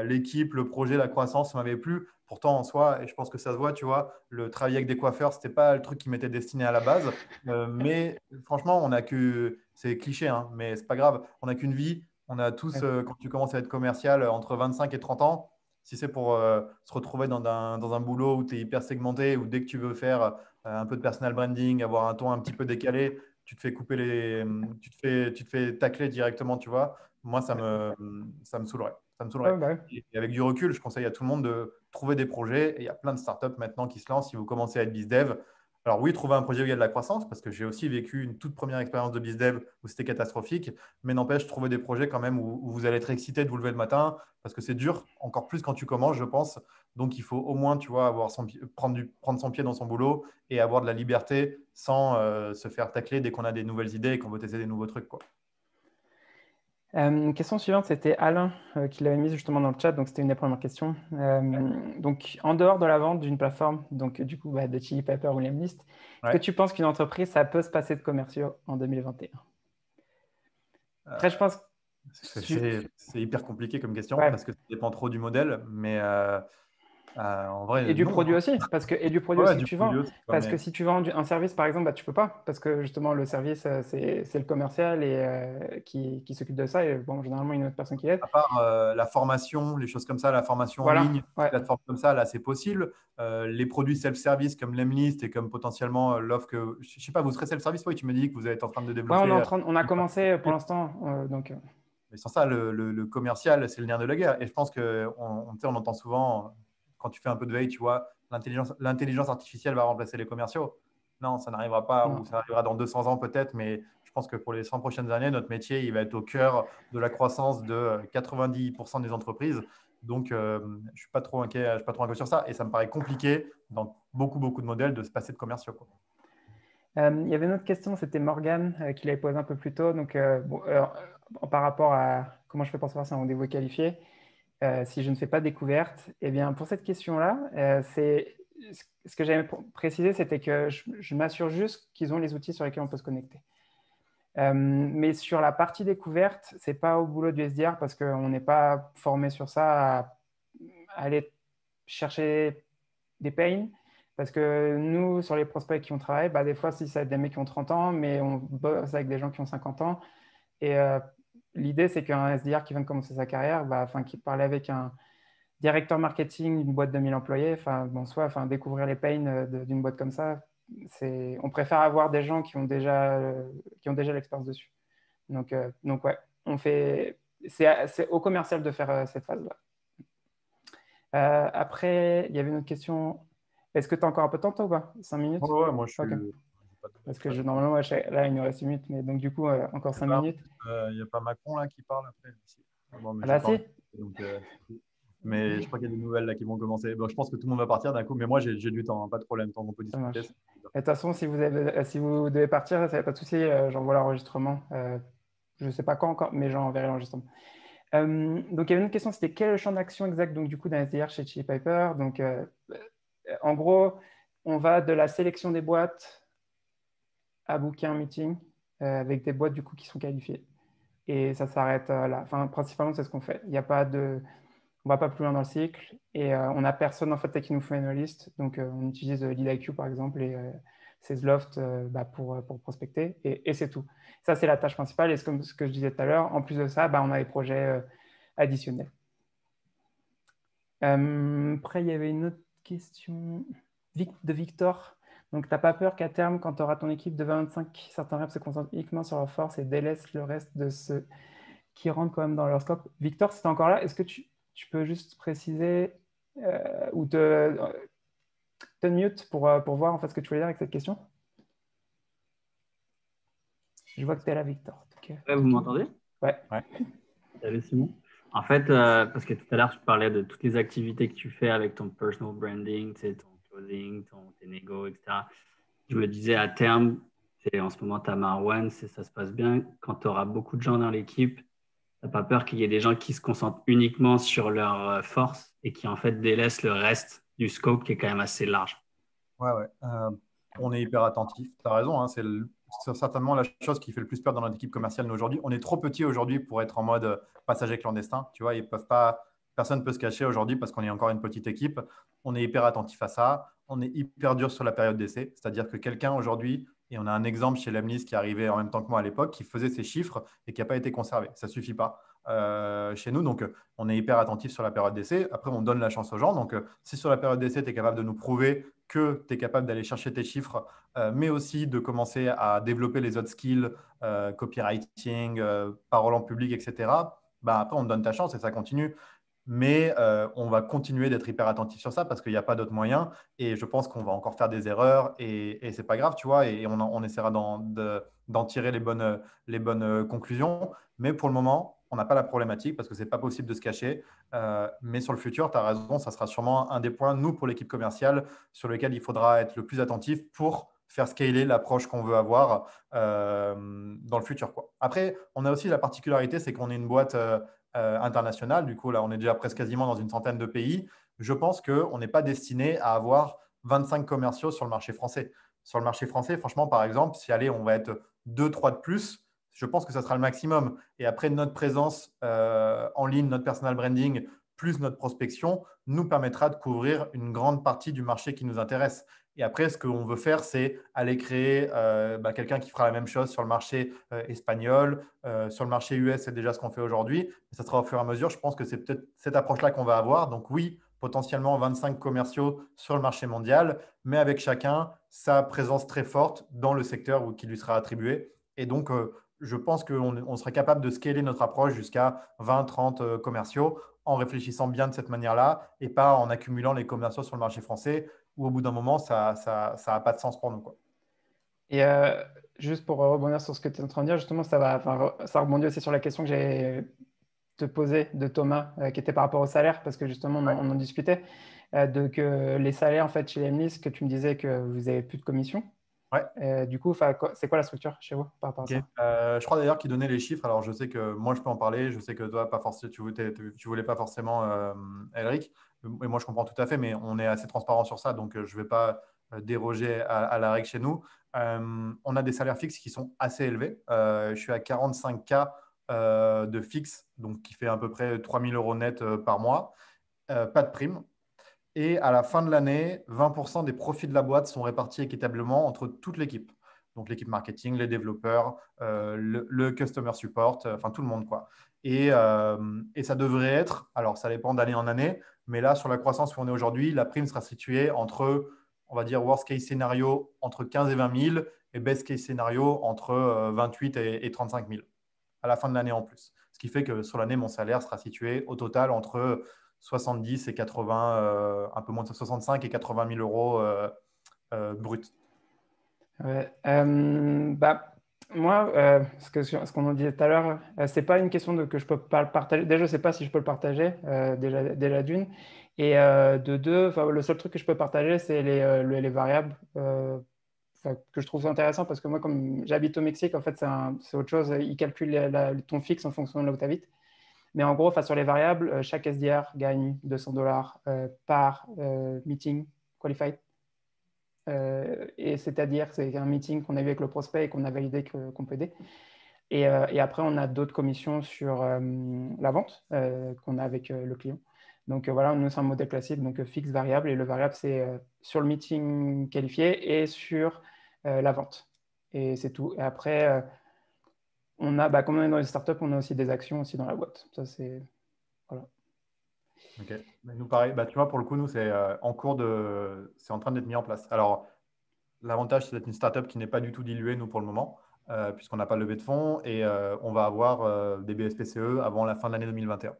l'équipe, le projet, la croissance, ça m'avait plu. Pourtant, en soi, et je pense que ça se voit, tu vois, le travail avec des coiffeurs, c'était pas le truc qui m'était destiné à la base. Mais franchement, on a que, c'est cliché, hein, mais c'est pas grave. On n'a qu'une vie. On a tous, quand tu commences à être commercial, entre 25 et 30 ans, si c'est pour se retrouver dans un boulot où tu es hyper segmenté, ou dès que tu veux faire un peu de personal branding, avoir un ton un petit peu décalé, tu te fais couper tu te fais tacler directement, tu vois. Moi, ça me saoulerait. Ça me Ouais, saoulerait. bah ouais. Et avec du recul, je conseille à tout le monde de trouver des projets. Et il y a plein de startups maintenant qui se lancent. Si vous commencez à être bizdev, alors oui, trouver un projet où il y a de la croissance, parce que j'ai aussi vécu une toute première expérience de bizdev où c'était catastrophique, mais n'empêche, trouver des projets quand même où vous allez être excité de vous lever le matin, parce que c'est dur, encore plus quand tu commences, je pense. Donc, il faut au moins, tu vois, prendre son pied dans son boulot et avoir de la liberté sans se faire tacler dès qu'on a des nouvelles idées et qu'on veut tester des nouveaux trucs, quoi. Question suivante, c'était Alain qui l'avait mise justement dans le chat, donc c'était une des premières questions. Donc, en dehors de la vente d'une plateforme, donc du coup de Chili Pepper ou Lemlist, est-ce que Ouais. tu penses qu'une entreprise, ça peut se passer de commerciaux en 2021? Après, je pense que C'est hyper compliqué comme question ouais. parce que ça dépend trop du modèle, mais en Et vrai, du non. produit aussi, et du produit Ouais, aussi que du tu produit vends. aussi, quoi, Parce que mais si tu vends un service, par exemple, bah, tu peux pas. Parce que justement, le service, c'est le commercial et, qui s'occupe de ça. Et bon, généralement, une autre personne qui l'aide. à part la formation, les choses comme ça, la formation en ligne, Voilà, ouais. plateforme comme ça, là, c'est possible. Les produits self-service comme Lemlist et comme potentiellement l'offre que, je sais pas, vous serez self-service, oui, tu me dis que vous êtes en train de Ouais, développer. on a commencé pour l'instant. Donc, Mais sans ça, le commercial, c'est le nerf de la guerre. Et je pense on entend souvent, quand tu fais un peu de veille, tu vois, l'intelligence artificielle va remplacer les commerciaux. Non, ça n'arrivera pas, ou non. ça arrivera dans 200 ans peut-être, mais je pense que pour les 100 prochaines années, notre métier, il va être au cœur de la croissance de 90% des entreprises. Donc, je ne suis pas trop inquiet, je suis pas trop inquiet sur ça. Et ça me paraît compliqué dans beaucoup de modèles de se passer de commerciaux, quoi. Il y avait une autre question, c'était Morgane qui l'avait posée un peu plus tôt. Donc, bon, par rapport à comment je fais pour savoir si un rendez-vous est qualifié, si je ne fais pas de découverte, eh bien, pour cette question-là, ce que j'avais précisé, c'était que je m'assure juste qu'ils ont les outils sur lesquels on peut se connecter. Mais sur la partie découverte, ce n'est pas au boulot du SDR parce qu'on n'est pas formé sur ça à aller chercher des pains. Parce que nous, sur les prospects qui ont travaillé, bah, des fois, si c'est des mecs qui ont 30 ans, mais on bosse avec des gens qui ont 50 ans. Et l'idée, c'est qu'un SDR qui vient de commencer sa carrière, bah, qui parlait avec un directeur marketing d'une boîte de 1000 employés, bon, découvrir les pains d'une boîte comme ça, on préfère avoir des gens qui ont déjà l'expérience dessus. Donc ouais, c'est au commercial de faire cette phase-là. Après, il y avait une autre question. Est-ce que tu as encore un peu de temps, toi, ou pas? 5 minutes? Ouais, ouais, moi, je suis. Ok. Parce que Pas de- normalement, là, il nous reste 1 minute, mais donc du coup, encore 5 minutes. Il n'y a pas Macron là qui parle après. Si. Bon, mais Ah j'ai bah pas si. envie. Donc, mais je crois qu'il y a des nouvelles là qui vont commencer. Bon, je pense que tout le monde va partir d'un coup, mais moi j'ai du temps, hein, pas de problème, tant qu'on peut Ça discuter. marche. Et de toute façon, si vous devez partir, ça n'y a pas de souci, j'envoie l'enregistrement. Je ne sais pas quand encore, mais j'enverrai l'enregistrement. Donc, il y avait une question, c'était quel est le champ d'action exact donc, du coup, d'un SDR chez Chili Piper? Donc, en gros, on va de la sélection des boîtes à booker un meeting avec des boîtes du coup qui sont qualifiées. Et ça s'arrête là. Enfin, principalement, c'est ce qu'on fait. Il n'y a pas de... On ne va pas plus loin dans le cycle et on n'a personne en fait qui nous fait une liste. Donc, on utilise LeadIQ par exemple et Salesloft pour prospecter et c'est tout. Ça, c'est la tâche principale. Et c'est comme ce que je disais tout à l'heure, en plus de ça, on a des projets additionnels. Après, il y avait une autre question de Victor. Donc, tu n'as pas peur qu'à terme, quand tu auras ton équipe de 25, certains reps se concentrent uniquement sur leur force et délaissent le reste de ceux qui rentrent quand même dans leur scope. Victor, si tu es encore là, est-ce que tu peux juste préciser ou te mute pour voir en fait ce que tu voulais dire avec cette question? Je vois que tu es là, Victor. Ouais, vous m'entendez? Ouais. Salut Simon. En fait, parce que tout à l'heure, je parlais de toutes les activités que tu fais avec ton personal branding, tu sais, ton clothing, tes négos, etc. Je me disais à terme, En ce moment, tu as Marwan, ça se passe bien. Quand tu auras beaucoup de gens dans l'équipe, tu n'as pas peur qu'il y ait des gens qui se concentrent uniquement sur leurs forces et qui en fait délaissent le reste du scope qui est quand même assez large. Ouais, ouais. On est hyper attentif. Tu as raison, hein, c'est certainement la chose qui fait le plus peur dans notre équipe commerciale nous, aujourd'hui. On est trop petit aujourd'hui pour être en mode passager clandestin. Tu vois, ils peuvent pas, personne ne peut se cacher aujourd'hui parce qu'on est encore une petite équipe. On est hyper attentif à ça. On est hyper dur sur la période d'essai. C'est-à-dire que quelqu'un aujourd'hui, et on a un exemple chez Lemnis qui est arrivé en même temps que moi à l'époque, qui faisait ses chiffres et qui n'a pas été conservé. Ça ne suffit pas chez nous. Donc, on est hyper attentif sur la période d'essai. Après, on donne la chance aux gens. Donc, si sur la période d'essai, tu es capable de nous prouver que tu es capable d'aller chercher tes chiffres, mais aussi de commencer à développer les autres skills, copywriting, parole en public, etc., bah, après, on te donne ta chance et ça continue. Mais on va continuer d'être hyper attentif sur ça parce qu'il n'y a pas d'autre moyen. Et je pense qu'on va encore faire des erreurs et ce n'est pas grave, tu vois. Et on essaiera d'en tirer les bonnes conclusions. Mais pour le moment, on n'a pas la problématique parce que ce n'est pas possible de se cacher. Mais sur le futur, tu as raison, ça sera sûrement un des points, nous, pour l'équipe commerciale, sur lequel il faudra être le plus attentif pour faire scaler l'approche qu'on veut avoir dans le futur, quoi. Après, on a aussi la particularité, c'est qu'on est une boîte internationale. Du coup, là, on est déjà presque quasiment dans une centaine de pays. Je pense qu'on n'est pas destiné à avoir 25 commerciaux sur le marché français. Sur le marché français, franchement, par exemple, si allez, on va être 2, 3 de plus, je pense que ça sera le maximum. Et après, notre présence en ligne, notre personal branding, plus notre prospection, nous permettra de couvrir une grande partie du marché qui nous intéresse. Et après, ce qu'on veut faire, c'est aller créer quelqu'un qui fera la même chose sur le marché espagnol. Sur le marché US, c'est déjà ce qu'on fait aujourd'hui. Ça sera au fur et à mesure. Je pense que c'est peut-être cette approche-là qu'on va avoir. Donc oui, potentiellement 25 commerciaux sur le marché mondial, mais avec chacun sa présence très forte dans le secteur qui lui sera attribué. Et donc, je pense qu'on serait capable de scaler notre approche jusqu'à 20, 30 commerciaux en réfléchissant bien de cette manière-là et pas en accumulant les commerciaux sur le marché français où au bout d'un moment, ça a pas de sens pour nous, quoi. Et juste pour rebondir sur ce que tu es en train de dire, justement, ça rebondit aussi sur la question que j'ai te poser de Thomas, qui était par rapport au salaire, parce que justement, on en discutait, de que les salaires, en fait, chez les MNIS, que tu me disais que vous n'avez plus de commission. Ouais. Du coup, c'est quoi la structure chez vous par rapport à Okay. ça? Je crois d'ailleurs qu'il donnait les chiffres. Alors, je sais que moi, je peux en parler. Je sais que toi, pas forcément, tu voulais pas forcément, Elric. Et moi, je comprends tout à fait, mais on est assez transparent sur ça. Donc, je ne vais pas déroger à la règle chez nous. On a des salaires fixes qui sont assez élevés. Je suis à 45K de fixe, donc qui fait à peu près 3 000 euros net par mois. Pas de prime. Et à la fin de l'année, 20% des profits de la boîte sont répartis équitablement entre toute l'équipe. Donc l'équipe marketing, les développeurs, le customer support, enfin tout le monde, quoi. Et ça devrait être, alors ça dépend d'année en année, mais là, sur la croissance où on est aujourd'hui, la prime sera située entre, on va dire, worst case scénario, entre 15 et 20 000 et best case scénario, entre 28 et 35 000 à la fin de l'année en plus. Ce qui fait que sur l'année, mon salaire sera situé au total entre 70 et 80, un peu moins de 65 et 80 000 euros bruts. Ouais. Moi, ce qu'on en disait tout à l'heure, c'est pas une question que je peux pas le partager. Déjà, je sais pas si je peux le partager, déjà d'une. Et de deux, le seul truc que je peux partager, c'est les variables que je trouve intéressant parce que moi, comme j'habite au Mexique, en fait, c'est autre chose. Ils calculent ton fixe en fonction de là où tu habites. Mais en gros, sur les variables, chaque SDR gagne 200 dollars par meeting qualified. Et c'est-à-dire, c'est un meeting qu'on a eu avec le prospect et qu'on a validé qu'on peut aider. Et après, on a d'autres commissions sur la vente qu'on a avec le client. Donc voilà, nous, c'est un modèle classique, donc fixe, variable. Et le variable, c'est sur le meeting qualifié et sur la vente. Et c'est tout. Et après, comme on est dans les startups, on a aussi des actions aussi dans la boîte. Ça, c'est... Voilà. Ok. Mais nous, pareil, tu vois, pour le coup, nous, c'est c'est en train d'être mis en place. Alors, l'avantage, c'est d'être une startup qui n'est pas du tout diluée, nous, pour le moment, puisqu'on n'a pas levé de fonds et on va avoir des BSPCE avant la fin de l'année 2021.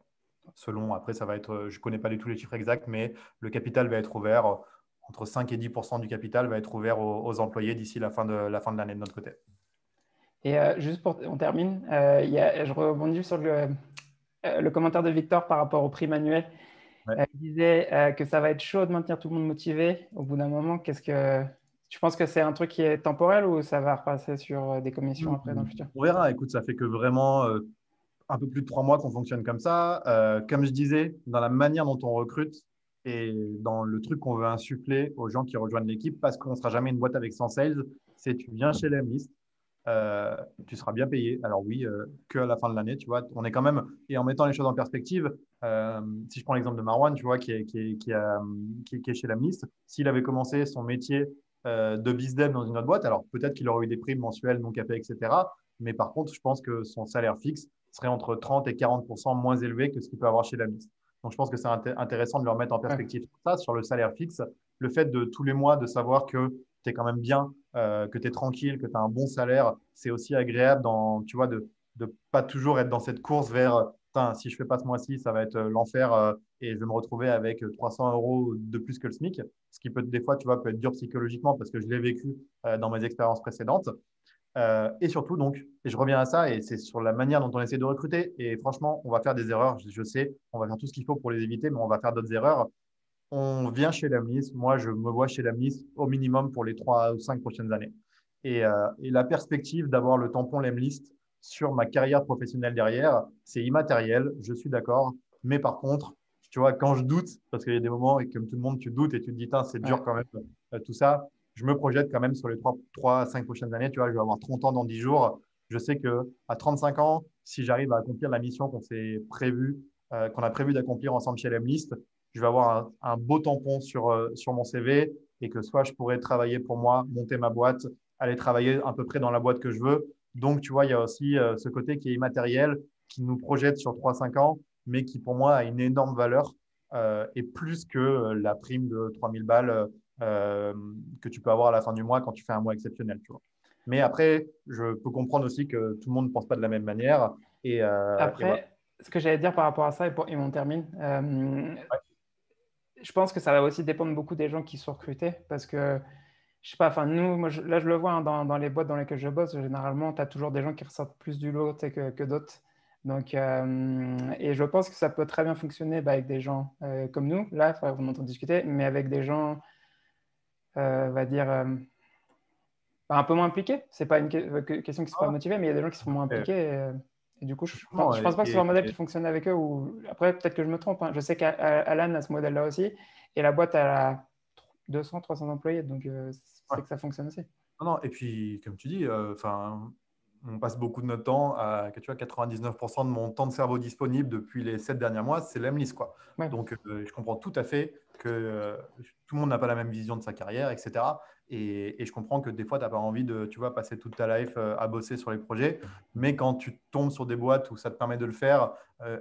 Selon, après, ça va être, je ne connais pas du tout les chiffres exacts, mais le capital va être ouvert, entre 5 et 10% du capital va être ouvert aux employés d'ici la fin de l'année de notre côté. Et juste on termine, je rebondis sur le commentaire de Victor par rapport au prix manuel. Ouais. Il disait que ça va être chaud de maintenir tout le monde motivé. Au bout d'un moment, qu'est-ce que Tu penses que c'est un truc qui est temporel ou ça va repasser sur des commissions après dans le futur? On verra. Écoute, ça fait que vraiment un peu plus de 3 mois qu'on fonctionne comme ça. Comme je disais, dans la manière dont on recrute et dans le truc qu'on veut insuffler aux gens qui rejoignent l'équipe, parce qu'on ne sera jamais une boîte avec 100 sales, c'est tu viens chez l'Emlist, tu seras bien payé. Alors oui, que à la fin de l'année, tu vois, on est quand même, et en mettant les choses en perspective, si je prends l'exemple de Marwan, tu vois, qui est chez l'Emlist, s'il avait commencé son métier de bizdev dans une autre boîte, alors peut-être qu'il aurait eu des primes mensuelles non capées, etc. Mais par contre, je pense que son salaire fixe serait entre 30 et 40% moins élevé que ce qu'il peut avoir chez l'Emlist. Donc, je pense que c'est intéressant de le remettre en Ouais. perspective. Ça, sur le salaire fixe, le fait de tous les mois de savoir que tu es quand même bien, que tu es tranquille, que tu as un bon salaire, c'est aussi agréable tu vois, de pas toujours être dans cette course vers si je fais pas ce mois-ci, ça va être l'enfer et je vais me retrouver avec 300 euros de plus que le SMIC, ce qui peut des fois, tu vois, peut être dur psychologiquement parce que je l'ai vécu dans mes expériences précédentes. Et surtout, donc, et je reviens à ça, et c'est sur la manière dont on essaie de recruter. Et franchement, on va faire des erreurs, je sais, on va faire tout ce qu'il faut pour les éviter, mais on va faire d'autres erreurs. On vient chez l'Amnis. Moi, je me vois chez l'Amnis au minimum pour les 3 ou 5 prochaines années. Et la perspective d'avoir le tampon Lemlist sur ma carrière professionnelle derrière, c'est immatériel, je suis d'accord. Mais par contre, tu vois, quand je doute, parce qu'il y a des moments, et comme tout le monde, tu doutes et tu te dis, c'est dur Ouais. quand même, tout ça, je me projette quand même sur les 3 à 5 prochaines années. Tu vois, je vais avoir 30 ans dans 10 jours. Je sais qu'à 35 ans, si j'arrive à accomplir la mission qu'on a prévu d'accomplir ensemble chez Lemlist, je vais avoir un beau tampon sur mon CV et que soit je pourrais travailler pour moi, monter ma boîte, aller travailler à peu près dans la boîte que je veux. Donc, tu vois, il y a aussi ce côté qui est immatériel, qui nous projette sur 3 à 5 ans, mais qui pour moi a une énorme valeur et plus que la prime de 3000 balles que tu peux avoir à la fin du mois quand tu fais un mois exceptionnel. Tu vois. Mais après, je peux comprendre aussi que tout le monde ne pense pas de la même manière. Et voilà. Après, ce que j'allais dire par rapport à ça, et on termine, je pense que ça va aussi dépendre beaucoup des gens qui sont recrutés parce que, je sais pas, enfin, nous, moi, là, je le vois dans les boîtes dans lesquelles je bosse, généralement, tu as toujours des gens qui ressortent plus du lot que d'autres. Donc, et je pense que ça peut très bien fonctionner avec des gens comme nous, là, on entend discuter, mais avec des gens, on va dire, un peu moins impliqués. C'est pas une question qui ne sont pas motivés, mais il y a des gens qui sont moins impliqués. Et du coup, je Non, pense pas que ce soit un modèle qui fonctionne avec eux. Ou... Après, peut-être que je me trompe. Je sais qu'Alan a ce modèle-là aussi. Et la boîte, elle a 200, 300 employés. Donc, c'est que ça fonctionne aussi. Non, et puis, comme tu dis, on passe beaucoup de notre temps tu vois, 99% de mon temps de cerveau disponible depuis les 7 derniers mois, c'est l'Emlist, quoi. Ouais. Donc, je comprends tout à fait que tout le monde n'a pas la même vision de sa carrière, etc. Et je comprends que des fois, tu n'as pas envie de, tu vois, passer toute ta life à bosser sur les projets. Mais quand tu tombes sur des boîtes où ça te permet de le faire,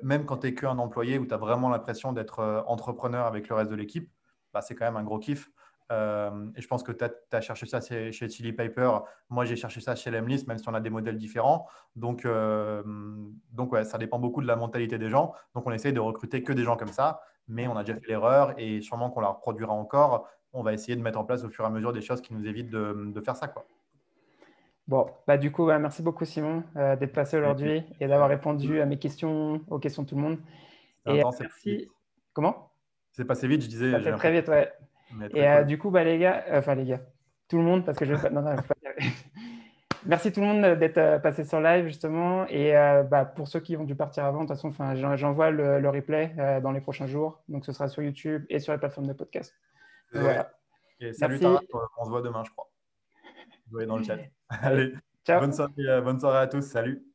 même quand tu n'es qu'un employé, où tu as vraiment l'impression d'être entrepreneur avec le reste de l'équipe, c'est quand même un gros kiff. Et je pense que tu as cherché ça chez Chili Piper. Moi, j'ai cherché ça chez Lemlist, même si on a des modèles différents. Donc ouais, ça dépend beaucoup de la mentalité des gens. Donc, on essaye de recruter que des gens comme ça. Mais on a déjà fait l'erreur et sûrement qu'on la reproduira encore. On va essayer de mettre en place au fur et à mesure des choses qui nous évitent de faire ça, quoi. Bon, du coup, merci beaucoup, Simon, d'être passé aujourd'hui et d'avoir répondu à mes questions, aux questions de tout le monde. Et merci. Comment? C'est passé vite, je disais. Ça fait très vite, ouais. Et cool. du coup, les gars, tout le monde, parce que je vais pas. Non, faut pas dire. Merci tout le monde d'être passé sur live, justement. Et pour ceux qui ont dû partir avant, de toute façon, j'envoie le replay dans les prochains jours. Donc, ce sera sur YouTube et sur les plateformes de podcast. Donc, voilà. Et salut, merci. Tara, on se voit demain, je crois. Vous voyez dans le chat. Allez, ciao. Bonne soirée à tous. Salut.